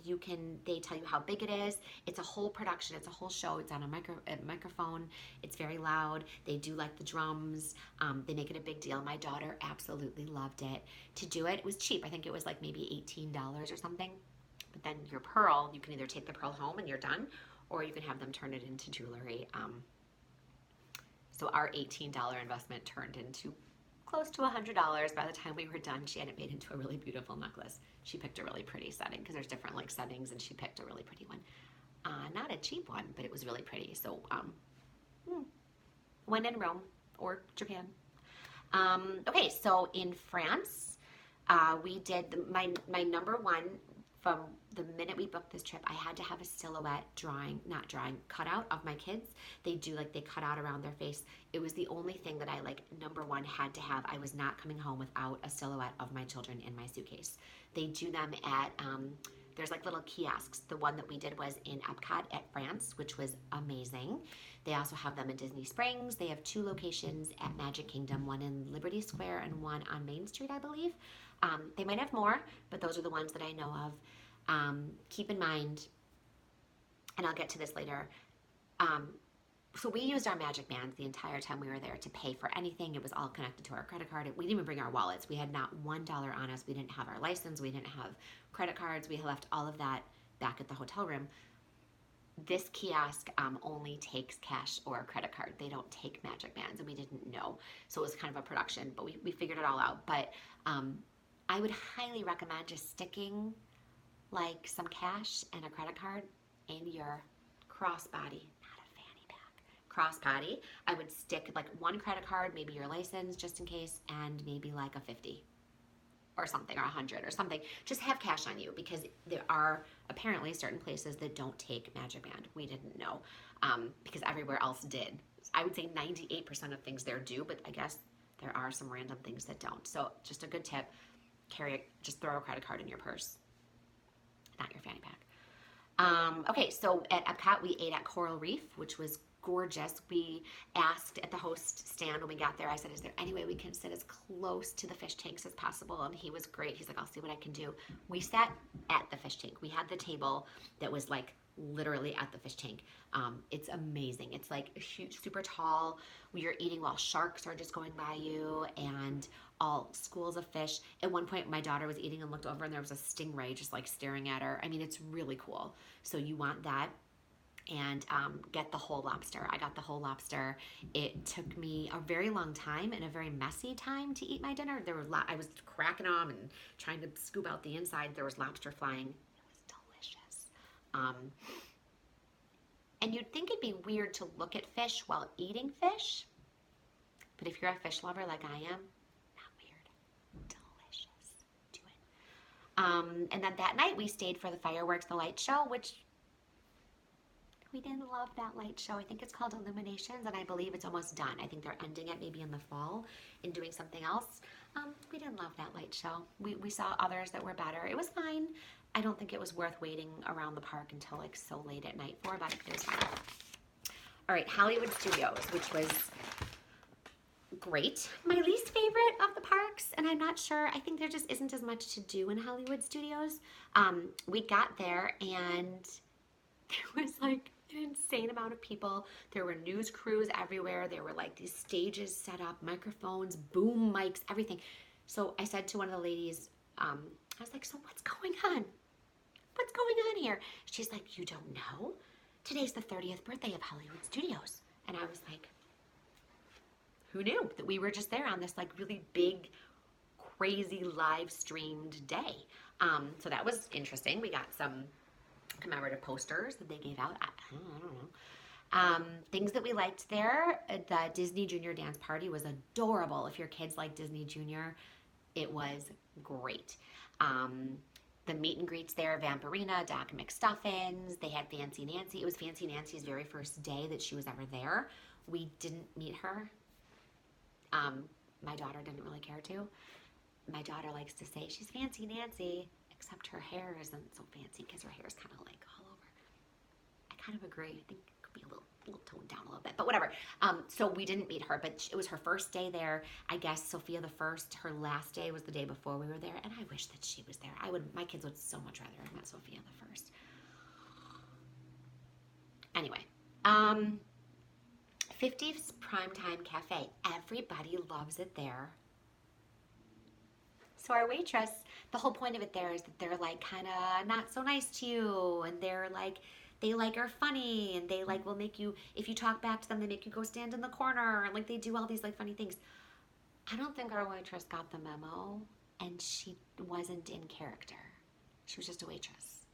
they tell you how big it is. It's a whole production. It's a whole show. It's on a microphone. It's very loud. They do like the drums. They make it a big deal. My daughter absolutely loved it. To do it, it was cheap. I think it was like maybe $18 or something. But then your pearl, you can either take the pearl home and you're done, or you can have them turn it into jewelry. So our $18 investment turned into close to $100 by the time we were done. She had it made into a really beautiful necklace. She picked a really pretty setting because there's different like settings, and she picked a really pretty one. Not a cheap one, but it was really pretty. So when in Rome or Japan. Okay, so in France, we did my number one from the minute we booked this trip. I had to have a silhouette cutout of my kids. They cut out around their face. It was the only thing that I number one had to have. I was not coming home without a silhouette of my children in my suitcase. They do them at there's like little kiosks. The one that we did was in Epcot at France, which was amazing. They also have them in Disney Springs. They have 2 locations at Magic Kingdom, one in Liberty Square and one on Main Street, I believe. They might have more, but those are the ones that I know of. Keep in mind, and I'll get to this later, so we used our Magic Bands the entire time we were there to pay for anything. It was all connected to our credit card. We didn't even bring our wallets. We had not $1 on us. We didn't have our license. We didn't have credit cards. We left all of that back at the hotel room. This kiosk only takes cash or credit card. They don't take Magic Bands, and we didn't know. So it was kind of a production, but we figured it all out. But I would highly recommend just sticking like some cash and a credit card in your crossbody. Crossbody. I would stick like one credit card, maybe your license just in case, and maybe like a 50 or something, or 100 or something. Just have cash on you, because there are apparently certain places that don't take Magic Band. We didn't know because everywhere else did. I would say 98% of things there do, but I guess there are some random things that don't. So just a good tip, just throw a credit card in your purse, not your fanny pack. Okay, so at Epcot, we ate at Coral Reef, which was gorgeous. We asked at the host stand when we got there, I said, is there any way we can sit as close to the fish tanks as possible? And he was great. He's like, I'll see what I can do. We sat at the fish tank. We had the table that was like literally at the fish tank. It's amazing. It's like a huge, super tall. You're eating while sharks are just going by you, and all schools of fish. At one point, my daughter was eating and looked over, and there was a stingray just like staring at her. I mean, it's really cool. So you want that. And get the whole lobster. I got the whole lobster. It took me a very long time and a very messy time to eat my dinner. I was cracking them and trying to scoop out the inside. There was lobster flying. It was delicious. And you'd think it'd be weird to look at fish while eating fish, but if you're a fish lover like I am, not weird. Delicious. Do it. And then that night we stayed for the fireworks, the light show, which we didn't love that light show. I think it's called Illuminations, and I believe it's almost done. I think they're ending it maybe in the fall and doing something else. We didn't love that light show. We saw others that were better. It was fine. I don't think it was worth waiting around the park until like so late at night for, but it was fine. All right, Hollywood Studios, which was great. My least favorite of the parks, and I'm not sure. I think there just isn't as much to do in Hollywood Studios. We got there, and there was like an insane amount of people. There were news crews everywhere. There were like these stages set up, microphones, boom mics, everything. So I said to one of the ladies, I was like, so what's going on? What's going on here? She's like, you don't know? Today's the 30th birthday of Hollywood Studios. And I was like, who knew that we were just there on this like really big, crazy live streamed day? So that was interesting. We got some commemorative posters that they gave out. I don't know. Things that we liked there, the Disney Junior Dance Party was adorable. If your kids like Disney Junior, it was great. The meet and greets there, Vampirina, Doc McStuffins, they had Fancy Nancy. It was Fancy Nancy's very first day that she was ever there. We didn't meet her. My daughter didn't really care to. My daughter likes to say she's Fancy Nancy, except her hair isn't so fancy because her hair is kind of like all over. I kind of agree. I think it could be a little toned down a little bit, but whatever. So we didn't meet her, but it was her first day there. I guess Sophia the First, her last day was the day before we were there, and I wish that she was there. My kids would so much rather have met Sophia the First. Anyway, 50's Primetime Cafe. Everybody loves it there. So our waitress, the whole point of it there is that they're like kind of not so nice to you, and they're like, they like are funny, and they like will make you, if you talk back to them, they make you go stand in the corner, and like they do all these like funny things. I don't think our waitress got the memo, and she wasn't in character. She was just a waitress.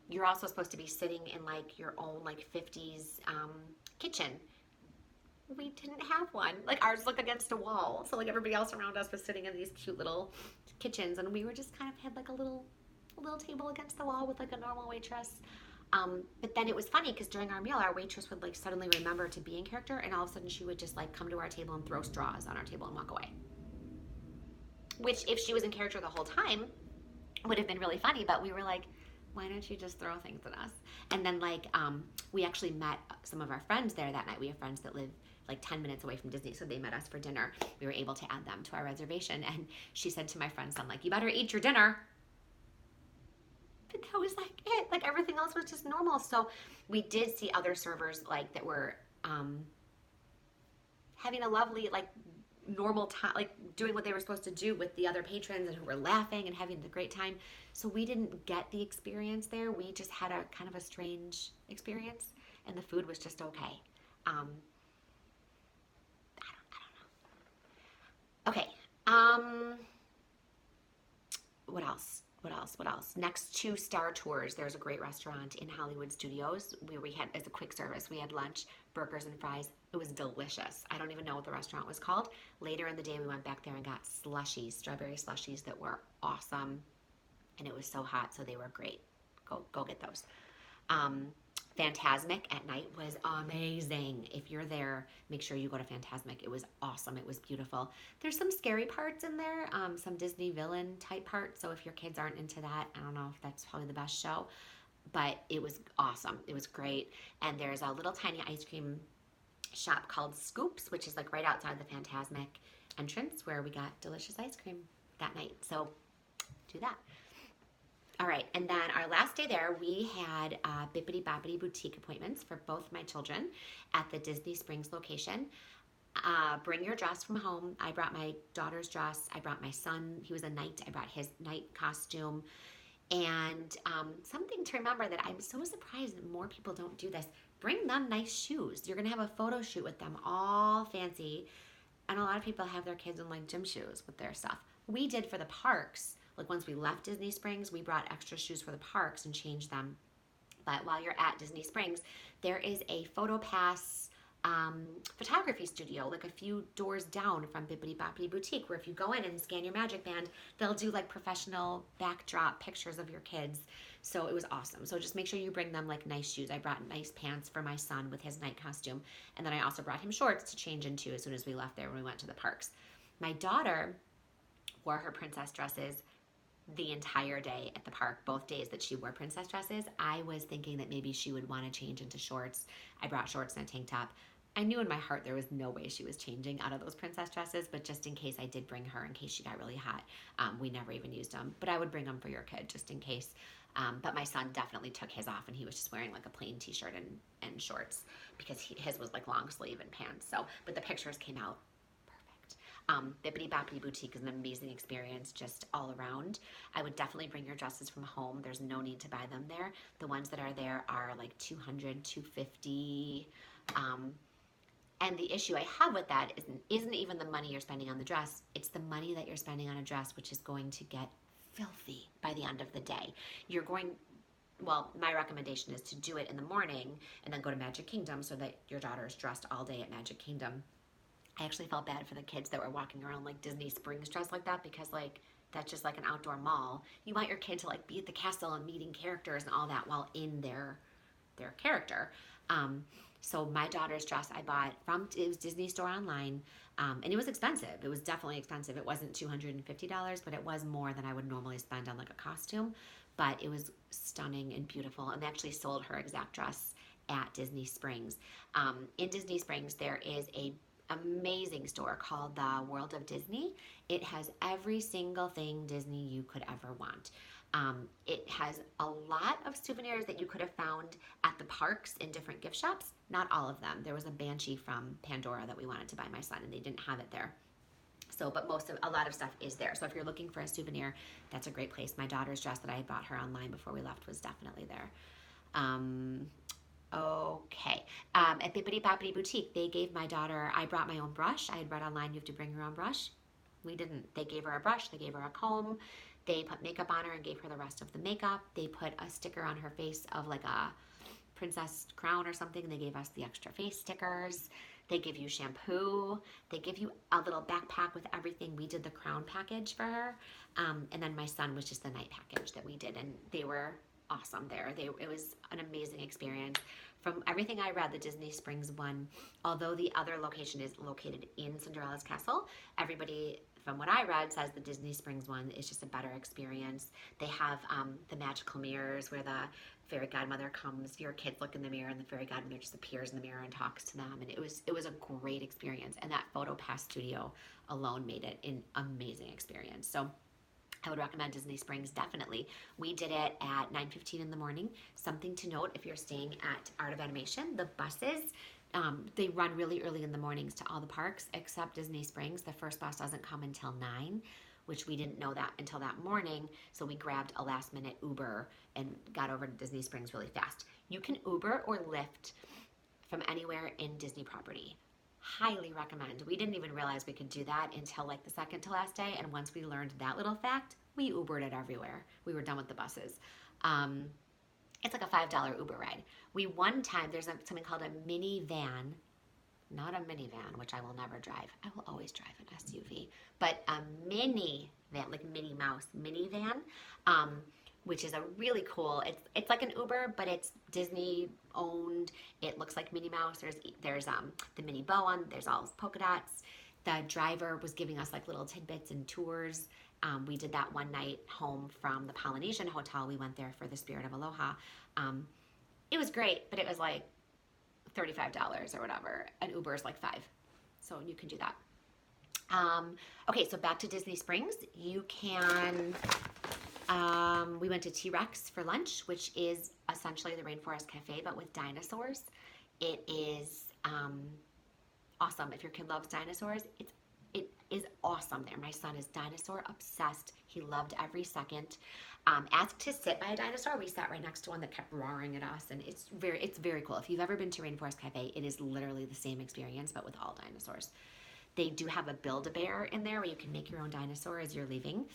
You're also supposed to be sitting in like your own like 50s kitchen. We didn't have one. Like ours looked against a wall. So like everybody else around us was sitting in these cute little kitchens, and we were just kind of had like a little table against the wall with like a normal waitress. But then it was funny because during our meal, our waitress would like suddenly remember to be in character, and all of a sudden she would just like come to our table and throw straws on our table and walk away. Which, if she was in character the whole time, would have been really funny. But we were like, why don't you just throw things at us? And then like we actually met some of our friends there that night. We have friends that live like 10 minutes away from Disney, so they met us for dinner. We were able to add them to our reservation, and she said to my friend, "I'm like, you better eat your dinner." But that was like it. Like everything else was just normal. So we did see other servers like that were having a lovely like normal time, like doing what they were supposed to do with the other patrons, and who were laughing and having a great time. So we didn't get the experience there. We just had a kind of a strange experience, and the food was just okay. Okay. What else? What else? What else? Next to Star Tours, there's a great restaurant in Hollywood Studios where we had, as a quick service, we had lunch, burgers and fries. It was delicious. I don't even know what the restaurant was called. Later in the day, we went back there and got slushies, strawberry slushies that were awesome. And it was so hot, so they were great. Go get those. Fantasmic at night was amazing. If you're there, make sure you go to Fantasmic. It was awesome. It was beautiful. There's some scary parts in there, some Disney villain type parts. So if your kids aren't into that, I don't know if that's probably the best show. But it was awesome. It was great. And there's a little tiny ice cream shop called Scoops, which is like right outside the Fantasmic entrance, where we got delicious ice cream that night. So do that. All right, and then our last day there, we had Bippity Boppity Boutique appointments for both my children at the Disney Springs location. Bring your dress from home. I brought my daughter's dress. I brought my son. He was a knight. I brought his knight costume. And something to remember that I'm so surprised that more people don't do this. Bring them nice shoes. You're going to have a photo shoot with them, all fancy. And a lot of people have their kids in like gym shoes with their stuff. We did for the parks. Like once we left Disney Springs, we brought extra shoes for the parks and changed them. But while you're at Disney Springs, there is a PhotoPass photography studio like a few doors down from Bippity Boppity Boutique, where if you go in and scan your Magic Band, they'll do like professional backdrop pictures of your kids. So it was awesome. So just make sure you bring them like nice shoes. I brought nice pants for my son with his night costume. And then I also brought him shorts to change into as soon as we left there when we went to the parks. My daughter wore her princess dresses the entire day at the park, both days that she wore princess dresses. I was thinking that maybe she would want to change into shorts. I brought shorts and a tank top. I knew in my heart there was no way she was changing out of those princess dresses, but just in case I did bring her, in case she got really hot, we never even used them. But I would bring them for your kid just in case. But my son definitely took his off, and he was just wearing like a plain t-shirt and shorts because his was like long sleeve and pants. So, but the pictures came out Bippity Boppity Boutique is an amazing experience just all around. I would definitely bring your dresses from home. There's no need to buy them there. The ones that are there are like $200, $250. And the issue I have with that isn't even the money you're spending on the dress. It's the money that you're spending on a dress, which is going to get filthy by the end of the day. Well, my recommendation is to do it in the morning and then go to Magic Kingdom so that your daughter is dressed all day at Magic Kingdom. I actually felt bad for the kids that were walking around like Disney Springs dressed like that, because like that's just like an outdoor mall. You want your kid to like be at the castle and meeting characters and all that while in their character. So my daughter's dress I bought it was Disney Store online, and it was expensive. It was definitely expensive. It wasn't $250, but it was more than I would normally spend on like a costume. But it was stunning and beautiful, and they actually sold her exact dress at Disney Springs. In Disney Springs, there is a amazing store called the World of Disney. It has every single thing Disney you could ever want. It has a lot of souvenirs that you could have found at the parks in different gift shops. Not all of them. There was a Banshee from Pandora that we wanted to buy my son, and they didn't have it there. So, but a lot of stuff is there. So if you're looking for a souvenir, that's a great place. My daughter's dress that I bought her online before we left was definitely there. Okay. At Bippity Boppity Boutique, they gave my daughter, I brought my own brush. I had read online you have to bring your own brush. We didn't. They gave her a brush, they gave her a comb, they put makeup on her and gave her the rest of the makeup. They put a sticker on her face of like a princess crown or something. They gave us the extra face stickers. They give you shampoo. They give you a little backpack with everything. We did the crown package for her. And then my son was just the night package that we did. And they were awesome there. It was an amazing experience. From everything I read, the Disney Springs one, although the other location is located in Cinderella's castle, everybody from what I read says the Disney Springs one is just a better experience. They have the magical mirrors where the fairy godmother comes, your kids look in the mirror and the fairy godmother just appears in the mirror and talks to them, and it was a great experience, and that photo pass studio alone made it an amazing experience. So I would recommend Disney Springs, definitely. We did it at 9:15 in the morning. Something to note, if you're staying at Art of Animation, the buses, they run really early in the mornings to all the parks except Disney Springs. The first bus doesn't come until 9, which we didn't know that until that morning. So we grabbed a last minute Uber and got over to Disney Springs really fast. You can Uber or Lyft from anywhere in Disney property. Highly recommend. We didn't even realize we could do that until like the second to last day. And once we learned that little fact, we Ubered it everywhere. We were done with the buses. It's like a $5 Uber ride. We one time, there's something called a minivan, not a minivan, which I will never drive. I will always drive an SUV, but a minivan, like Minnie Mouse minivan, which is a really cool. It's like an Uber, but it's Disney owned. It looks like Minnie Mouse. There's the mini bow on. There's all polka dots. The driver was giving us like little tidbits and tours. We did that one night home from the Polynesian Hotel. We went there for the Spirit of Aloha. It was great, but it was like $35 or whatever. And Uber is like $5. So you can do that. Okay, so back to Disney Springs. You can, we went to T-Rex for lunch, which is essentially the Rainforest Cafe, but with dinosaurs. It is awesome. If your kid loves dinosaurs, it is awesome there. My son is dinosaur obsessed. He loved every second. Asked to sit by a dinosaur. We sat right next to one that kept roaring at us, and it's very cool. If you've ever been to Rainforest Cafe, it is literally the same experience, but with all dinosaurs. They do have a Build-A-Bear in there where you can make your own dinosaur as you're leaving,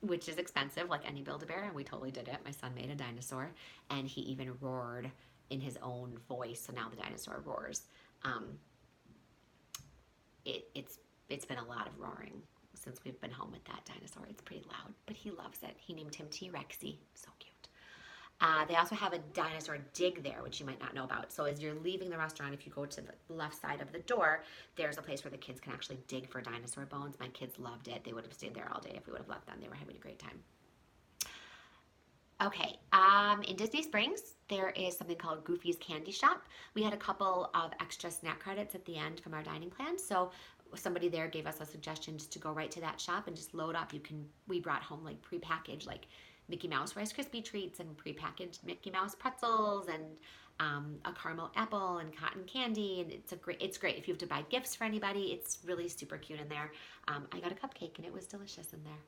which is expensive, like any Build-A-Bear, and we totally did it. My son made a dinosaur, and he even roared in his own voice, so now the dinosaur roars. It's been a lot of roaring since we've been home with that dinosaur. It's pretty loud, but he loves it. He named him T-Rexy. So cute. They also have a dinosaur dig there, which you might not know about. So as you're leaving the restaurant, if you go to the left side of the door, there's a place where the kids can actually dig for dinosaur bones. My kids loved it. They would have stayed there all day if we would have let them. They were having a great time. Okay, in Disney Springs, there is something called Goofy's Candy Shop. We had a couple of extra snack credits at the end from our dining plan, so somebody there gave us a suggestion just to go right to that shop and just load up. We brought home like prepackaged like Mickey Mouse Rice Krispie treats and prepackaged Mickey Mouse pretzels and a caramel apple and cotton candy, and it's great if you have to buy gifts for anybody. It's really super cute in there. I got a cupcake and it was delicious in there.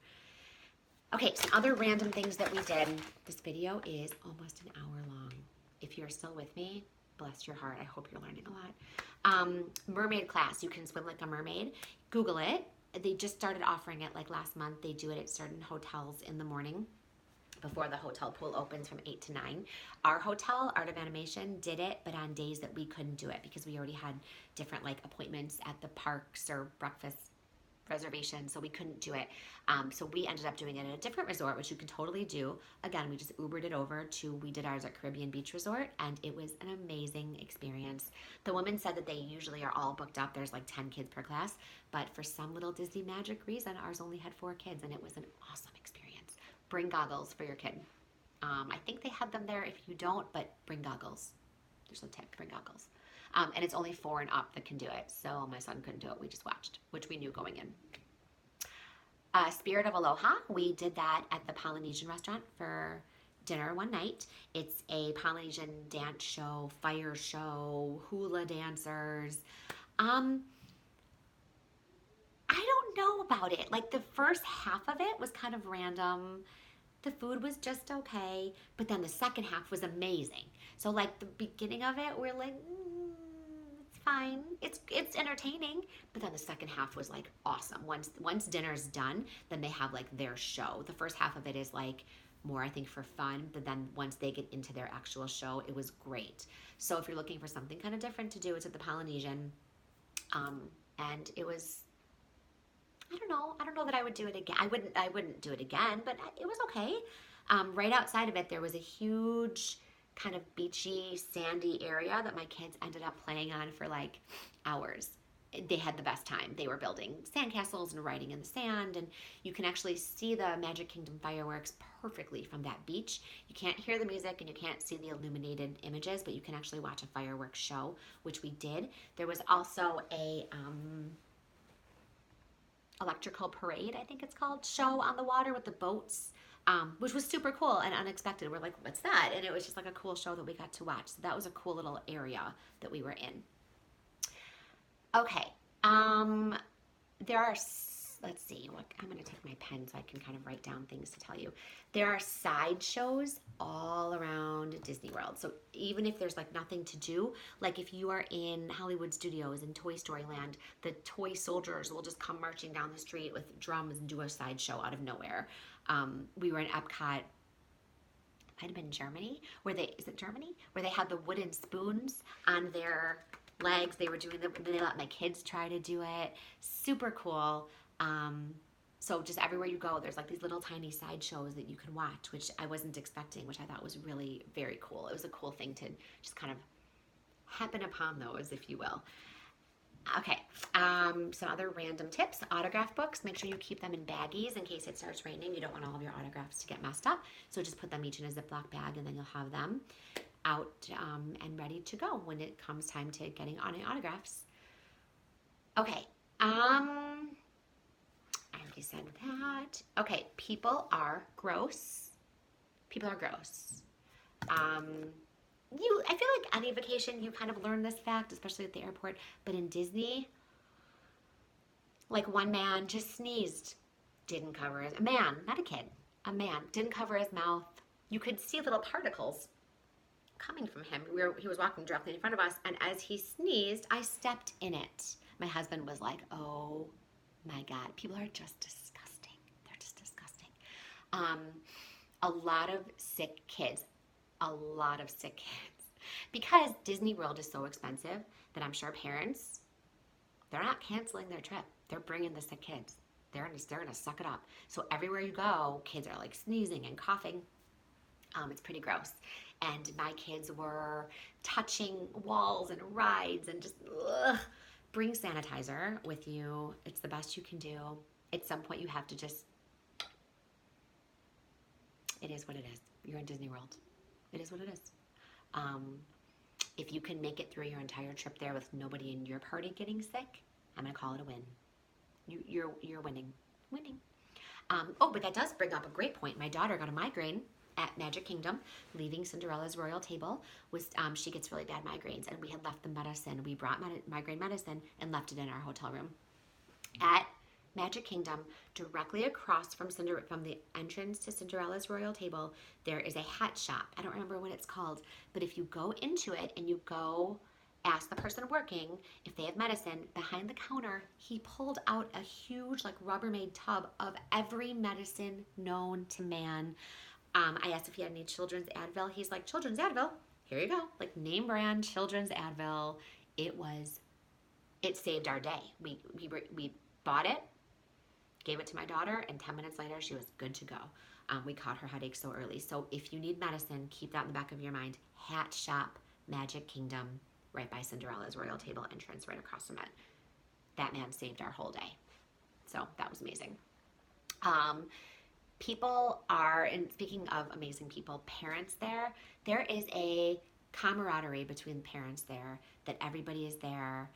Okay, some other random things that we did. This video is almost an hour long. If you're still with me, bless your heart. I hope you're learning a lot. Mermaid class. You can swim like a mermaid. Google it. They just started offering it like last month. They do it at certain hotels in the morning before the hotel pool opens from 8 to 9. Our hotel, Art of Animation, did it, but on days that we couldn't do it because we already had different like appointments at the parks or breakfast reservation, so we couldn't do it. So we ended up doing it at a different resort, which you can totally do. Again, we just Ubered it over we did ours at Caribbean Beach Resort, and it was an amazing experience. The woman said that they usually are all booked up. There's like 10 kids per class, but for some little Disney magic reason, ours only had 4 kids, and it was an awesome experience. Bring goggles for your kid. I think they had them there if you don't, but bring goggles. There's a tip, bring goggles. And it's only 4 and up that can do it. So my son couldn't do it. We just watched, which we knew going in. Spirit of Aloha, we did that at the Polynesian restaurant for dinner one night. It's a Polynesian dance show, fire show, hula dancers. I don't know about it. Like the first half of it was kind of random. The food was just okay, but then the second half was amazing. So like the beginning of it, we're like, it's fine, it's entertaining, but then the second half was like awesome. Once dinner's done, then they have like their show. The first half of it is like more, I think, for fun, but then once they get into their actual show, it was great. So if you're looking for something kind of different to do, it's at the Polynesian, and it was, I don't know that I would do it again. I wouldn't do it again, but it was okay. Right outside of it, there was a huge kind of beachy, sandy area that my kids ended up playing on for like hours. They had the best time. They were building sandcastles and riding in the sand, and you can actually see the Magic Kingdom fireworks perfectly from that beach. You can't hear the music and you can't see the illuminated images, but you can actually watch a fireworks show, which we did. There was also a electrical parade, I think it's called, show on the water with the boats, which was super cool and unexpected. We're like, what's that? And it was just like a cool show that we got to watch. So that was a cool little area that we were in. Okay, there are, let's see, look, I'm gonna take my pen so I can kind of write down things to tell you. There are side shows all around Disney World. So even if there's like nothing to do, like if you are in Hollywood Studios in Toy Story Land, the toy soldiers will just come marching down the street with drums and do a sideshow out of nowhere. We were in Epcot, might have been Germany, is it Germany? Where they had the wooden spoons on their legs. They were doing they let my kids try to do it. Super cool. So just everywhere you go, there's like these little tiny side shows that you can watch, which I wasn't expecting, which I thought was really very cool. It was a cool thing to just kind of happen upon those, if you will. Okay, some other random tips. Autograph books, make sure you keep them in baggies in case it starts raining. You don't want all of your autographs to get messed up. So just put them each in a Ziploc bag and then you'll have them out and ready to go when it comes time to getting on autographs. Okay, I already said that. Okay, people are gross. People are gross. I feel like any vacation you kind of learn this fact, especially at the airport, but in Disney, like one man just sneezed, didn't cover a man, not a kid, a man, didn't cover his mouth. You could see little particles coming from him. He was walking directly in front of us, and as he sneezed, I stepped in it. My husband was like, oh my God, people are just disgusting. They're just disgusting. A lot of sick kids. A lot of sick kids. Because Disney World is so expensive that I'm sure parents, they're not canceling their trip. They're bringing the sick kids. They're gonna suck it up. So everywhere you go, kids are like sneezing and coughing. It's pretty gross. And my kids were touching walls and rides and just, ugh. Bring sanitizer with you. It's the best you can do. At some point you have to just, it is what it is. You're in Disney World. It is what it is. If you can make it through your entire trip there with nobody in your party getting sick, I'm gonna call it a win. You're winning. But that does bring up a great point. My daughter got a migraine at Magic Kingdom, leaving Cinderella's royal table. She gets really bad migraines, and we had left the medicine. We brought migraine medicine and left it in our hotel room. At Magic Kingdom, directly across from the entrance to Cinderella's royal table, there is a hat shop. I don't remember what it's called, but if you go into it and you go ask the person working if they have medicine, behind the counter, he pulled out a huge like Rubbermaid tub of every medicine known to man. I asked if he had any children's Advil. He's like, children's Advil? Here you go. Like name brand children's Advil. It saved our day. We bought it, gave it to my daughter, and 10 minutes later, she was good to go. We caught her headache so early. So if you need medicine, keep that in the back of your mind. Hat shop, Magic Kingdom, right by Cinderella's royal table entrance, right across from it. That man saved our whole day. So that was amazing. People are, and speaking of amazing people, parents there is a camaraderie between parents there, that everybody is there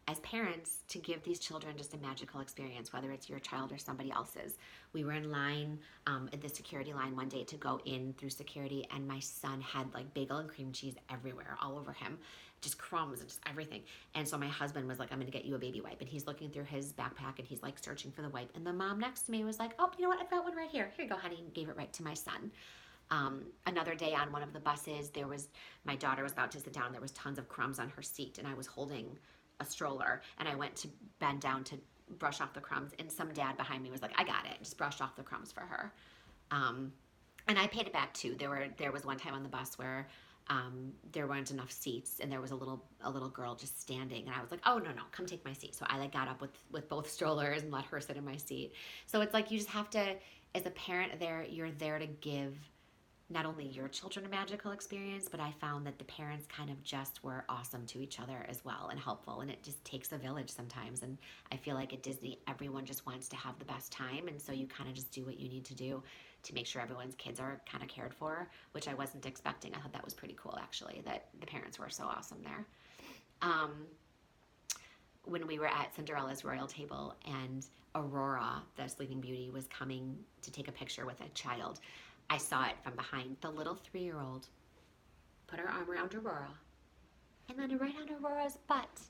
as parents to give these children just a magical experience, whether it's your child or somebody else's. We were in line at the security line one day to go in through security, and my son had like bagel and cream cheese everywhere, all over him, just crumbs and just everything. And so my husband was like, I'm going to get you a baby wipe. And he's looking through his backpack and he's like searching for the wipe. And the mom next to me was like, oh, you know what? I've got one right here. Here you go, honey. And gave it right to my son. Another day on one of the buses, my daughter was about to sit down. There was tons of crumbs on her seat, and I was holding a stroller, and I went to bend down to brush off the crumbs, and some dad behind me was like, I got it. Just brushed off the crumbs for her. And I paid it back too. There was one time on the bus where there weren't enough seats, and there was a little girl just standing, and I was like, oh, no, come take my seat. So I like got up with both strollers and let her sit in my seat. So it's like you just have to, as a parent, you're there to give not only your children a magical experience, but I found that the parents kind of just were awesome to each other as well and helpful. And it just takes a village sometimes. And I feel like at Disney, everyone just wants to have the best time. And so you kind of just do what you need to do to make sure everyone's kids are kind of cared for, which I wasn't expecting. I thought that was pretty cool, actually, that the parents were so awesome there. When we were at Cinderella's royal table and Aurora, the Sleeping Beauty, was coming to take a picture with a child, I saw it from behind. The little 3-year-old put her arm around Aurora, and then right on Aurora's butt,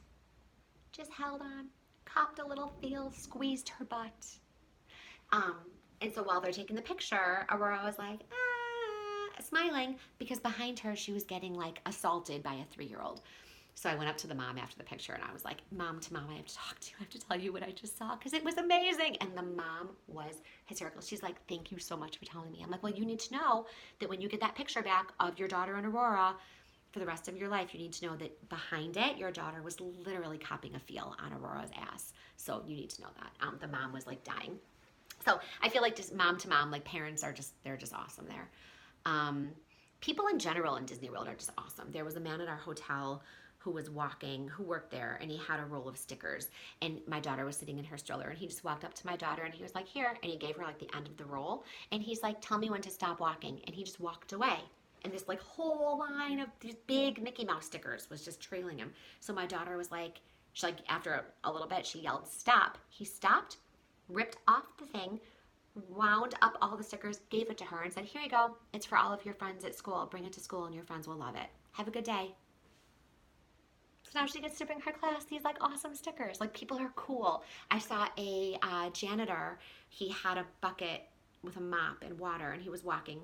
just held on, copped a little feel, squeezed her butt. And so while they're taking the picture, Aurora was like, smiling, because behind her she was getting like assaulted by a 3-year-old. So I went up to the mom after the picture, and I was like, Mom, I have to talk to you. I have to tell you what I just saw, because it was amazing. And the mom was hysterical. She's like, thank you so much for telling me. I'm like, well, you need to know that when you get that picture back of your daughter and Aurora for the rest of your life, you need to know that behind it, your daughter was literally copping a feel on Aurora's ass. So you need to know that. The mom was like dying. So I feel like just mom to mom, like parents they're just awesome there. People in general in Disney World are just awesome. There was a man at our hotel who worked there, and he had a roll of stickers, and my daughter was sitting in her stroller, and he just walked up to my daughter and he was like, here, and he gave her like the end of the roll, and he's like, tell me when to stop walking, and he just walked away, and this like whole line of these big Mickey Mouse stickers was just trailing him. So my daughter was like, after a little bit, she yelled, stop. He stopped, ripped off the thing, wound up all the stickers, gave it to her, and said, here you go, it's for all of your friends at school. Bring it to school and your friends will love it. Have a good day. So now she gets to bring her class these like awesome stickers. Like, people are cool. I saw a janitor. He had a bucket with a mop and water, and he was walking,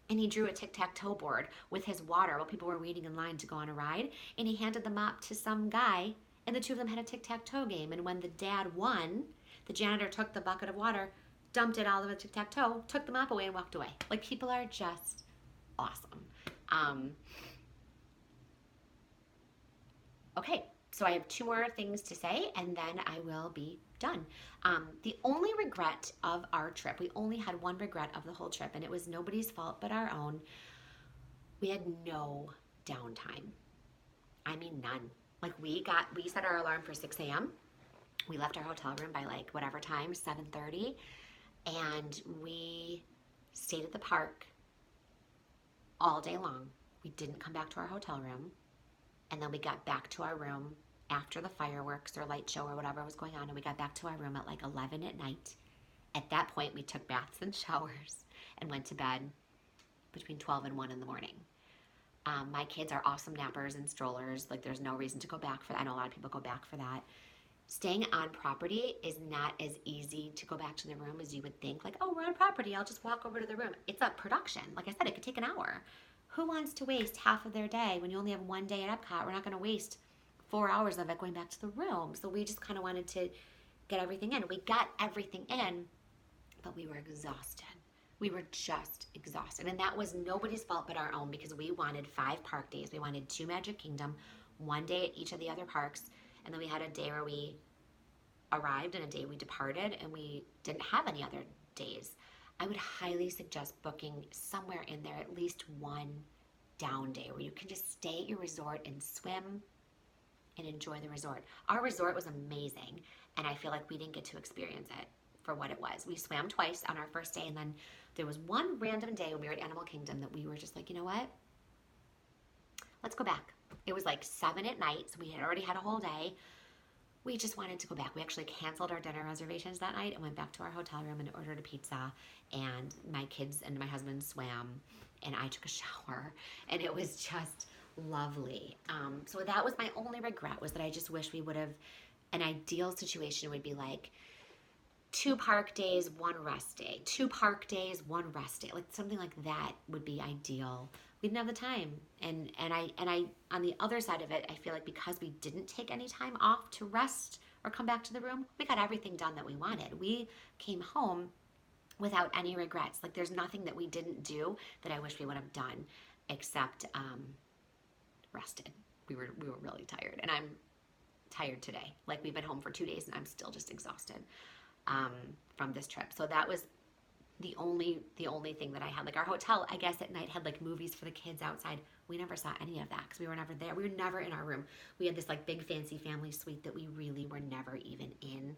and he drew a tic-tac-toe board with his water while people were waiting in line to go on a ride, and he handed the mop to some guy, and the two of them had a tic-tac-toe game. And when the dad won, the janitor took the bucket of water, dumped it all over the tic-tac-toe, took the mop away, and walked away. Like, people are just awesome. Okay, so I have 2 more things to say, and then I will be done. The only regret of our trip, we only had one regret of the whole trip, and it was nobody's fault but our own. We had no downtime. I mean, none. Like, we set our alarm for 6 a.m. We left our hotel room by like whatever time, 7:30, and we stayed at the park all day long. We didn't come back to our hotel room. And then we got back to our room after the fireworks or light show or whatever was going on, and we got back to our room at like 11 at night. At that point, we took baths and showers and went to bed between 12 and 1 in the morning. My kids are awesome nappers and strollers. Like, there's no reason to go back for that. I know a lot of people go back for that. Staying on property is not as easy to go back to the room as you would think. Like, oh, we're on property, I'll just walk over to the room. It's a production. Like I said, it could take an hour. Who wants to waste half of their day when you only have one day at Epcot? We're not going to waste 4 hours of it going back to the room. So we just kind of wanted to get everything in. We got everything in, but we were exhausted. We were just exhausted. And that was nobody's fault but our own, because we wanted 5 park days. We wanted 2 Magic Kingdom, 1 day at each of the other parks, and then we had a day where we arrived and a day we departed, and we didn't have any other days. I would highly suggest booking somewhere in there at least 1 down day where you can just stay at your resort and swim and enjoy the resort. Our resort was amazing, and I feel like we didn't get to experience it for what it was. We swam twice on our first day, and then there was one random day when we were at Animal Kingdom that we were just like, you know what? Let's go back. It was like 7 at night, so we had already had a whole day. we just wanted to go back. We actually canceled our dinner reservations that night and went back to our hotel room and ordered a pizza. And my kids and my husband swam, and I took a shower, and it was just lovely. So that was my only regret, was that I just wish we would have. An ideal situation would be like 2 park days, 1 rest day. 2 park days, 1 rest day. Like something like that would be ideal. We didn't have the time, and I on the other side of it, I feel like because we didn't take any time off to rest or come back to the room, we got everything done that we wanted. We came home without any regrets. Like there's nothing that we didn't do that I wish we would have done, except rested. We were really tired, and I'm tired today. Like we've been home for 2 days, and I'm still just exhausted from this trip. So that was the only thing that I had. Like our hotel, I guess at night had like movies for the kids outside. We never saw any of that because we were never there. We were never in our room. We had this like big fancy family suite that we really were never even in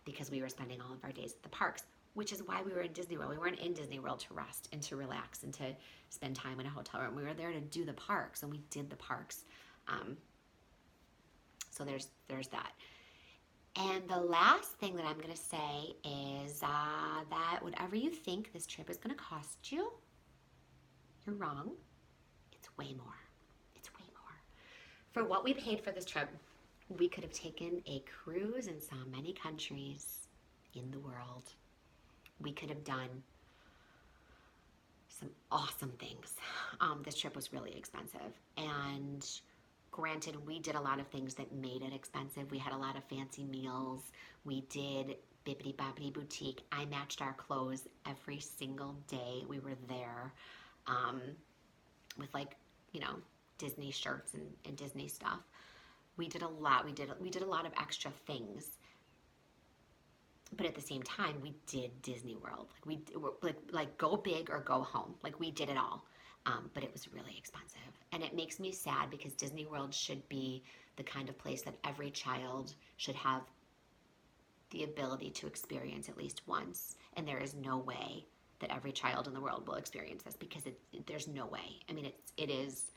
because we were spending all of our days at the parks, which is why we were in Disney World. We weren't in Disney World to rest and to relax and to spend time in a hotel room. We were there to do the parks, and we did the parks. So there's that. And the last thing that I'm going to say is that whatever you think this trip is going to cost you, you're wrong. It's way more. It's way more. For what we paid for this trip, we could have taken a cruise and saw many countries in the world. We could have done some awesome things. This trip was really expensive, and granted, we did a lot of things that made it expensive. We had a lot of fancy meals. We did bibbidi bobbidi boutique. I matched our clothes every single day we were there, with like, Disney shirts and Disney stuff. We did a lot. We did a lot of extra things. But at the same time, we did Disney World. Like go big or go home. Like we did it all. But it was really expensive. And it makes me sad because Disney World should be the kind of place that every child should have the ability to experience at least once. And there is no way that every child in the world will experience this because there's no way. I mean, it is,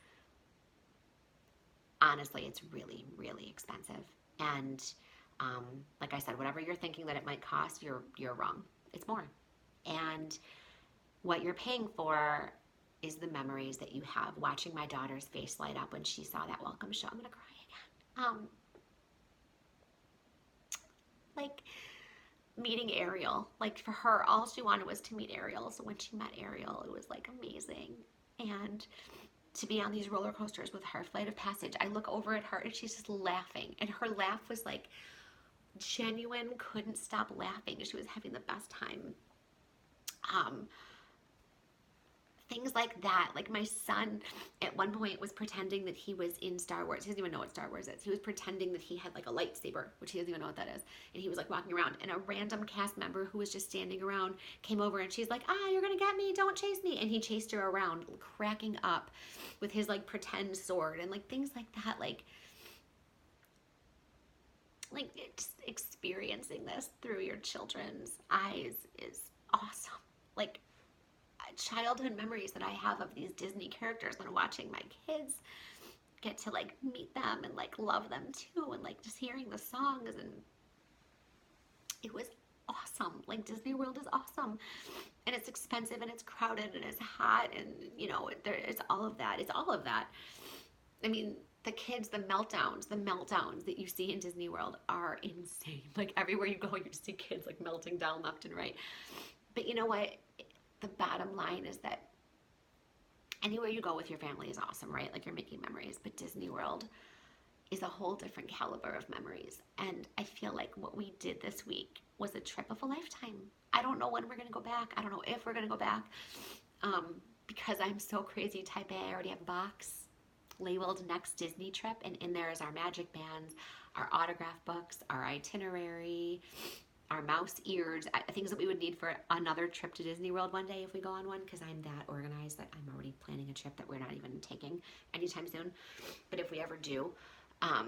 honestly, it's really, really expensive. And like I said, whatever you're thinking that it might cost, you're wrong. It's more. And what you're paying for is the memories that you have. Watching my daughter's face light up when she saw that welcome show. I'm gonna cry again. Like meeting Ariel. Like for her, all she wanted was to meet Ariel. So when she met Ariel, it was like amazing. And to be on these roller coasters with her, Flight of Passage, I look over at her and she's just laughing. And her laugh was like genuine, couldn't stop laughing. She was having the best time. Things like that. Like my son at one point was pretending that he was in Star Wars. He doesn't even know what Star Wars is. He was pretending that he had like a lightsaber, which he doesn't even know what that is. And he was like walking around, and a random cast member who was just standing around came over, and she's like, you're gonna get me, don't chase me. And he chased her around, cracking up with his like pretend sword and like things like that. Like just experiencing this through your children's eyes is awesome. Like childhood memories that I have of these Disney characters and watching my kids get to like meet them and like love them too, and like just hearing the songs, and it was awesome. Like Disney World is awesome, and it's expensive, and it's crowded, and it's hot, and it's all of that. It's all of that. I mean, the kids, the meltdowns that you see in Disney World are insane. Like everywhere you go, you just see kids like melting down left and right. But you know what? The bottom line is that anywhere you go with your family is awesome, right? Like you're making memories. But Disney World is a whole different caliber of memories. And I feel like what we did this week was a trip of a lifetime. I don't know when we're going to go back. I don't know if we're going to go back, because I'm so crazy type A. I already have a box labeled next Disney trip. And in there is our magic bands, our autograph books, our itinerary, our mouse ears, things that we would need for another trip to Disney World one day if we go on one, because I'm that organized that I'm already planning a trip that we're not even taking anytime soon. But if we ever do, I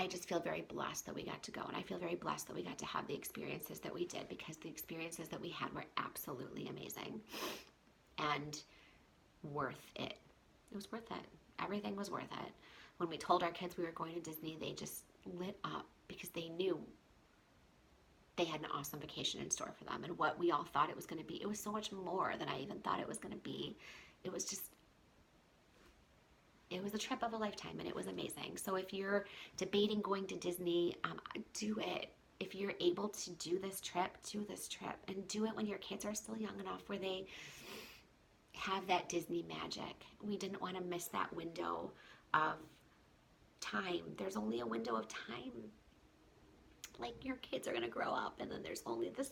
just feel very blessed that we got to go, and I feel very blessed that we got to have the experiences that we did, because the experiences that we had were absolutely amazing and worth it. It was worth it. Everything was worth it. When we told our kids we were going to Disney, they just lit up because they knew they had an awesome vacation in store for them and what we all thought it was going to be. It was so much more than I even thought it was going to be. It was just, it was a trip of a lifetime and it was amazing. So if you're debating going to Disney, do it. If you're able to do this trip, and do it when your kids are still young enough where they have that Disney magic. We didn't want to miss that window of time. There's only a window of time. Like, your kids are going to grow up, and then there's only this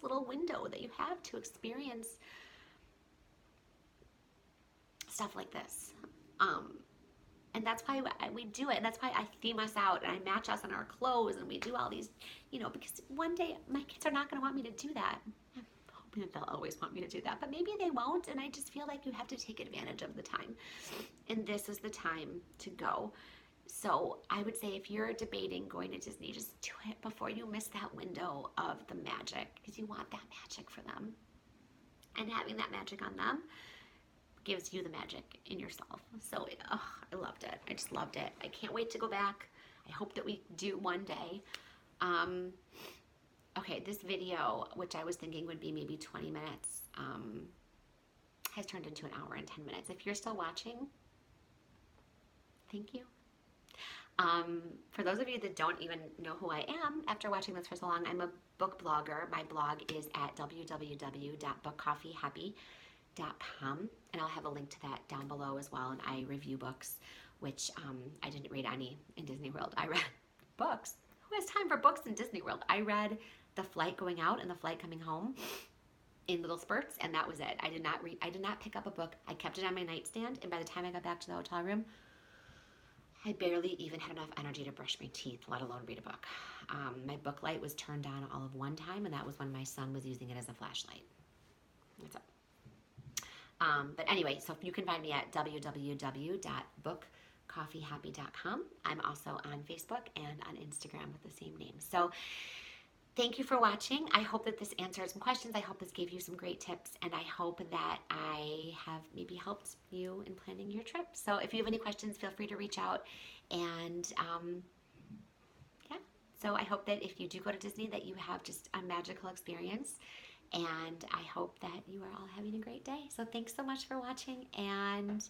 little window that you have to experience stuff like this. And that's why we do it. And that's why I theme us out and I match us in our clothes and we do all these, because one day my kids are not going to want me to do that. I'm hoping that they'll always want me to do that, but maybe they won't. And I just feel like you have to take advantage of the time. And this is the time to go. So I would say if you're debating going to Disney, just do it before you miss that window of the magic, because you want that magic for them. And having that magic on them gives you the magic in yourself. So I loved it. I just loved it. I can't wait to go back. I hope that we do one day. Okay, this video, which I was thinking would be maybe 20 minutes, has turned into an hour and 10 minutes. If you're still watching, thank you. For those of you that don't even know who I am after watching this for so long, I'm a book blogger. My blog is at www.bookcoffeehappy.com, and I'll have a link to that down below as well. And I review books, which I didn't read any in Disney World. I read books. Who has time for books in Disney World? I read the flight going out and the flight coming home in little spurts, and that was it. I did not read. I did not pick up a book. I kept it on my nightstand, and by the time I got back to the hotel room, I barely even had enough energy to brush my teeth, let alone read a book. My book light was turned on all of one time, and that was when my son was using it as a flashlight. That's it. But anyway, so you can find me at www.bookcoffeehappy.com. I'm also on Facebook and on Instagram with the same name. So thank you for watching. I hope that this answered some questions. I hope this gave you some great tips, and I hope that I have maybe helped you in planning your trip. So if you have any questions, feel free to reach out. And yeah, so I hope that if you do go to Disney, that you have just a magical experience. And I hope that you are all having a great day. So thanks so much for watching, and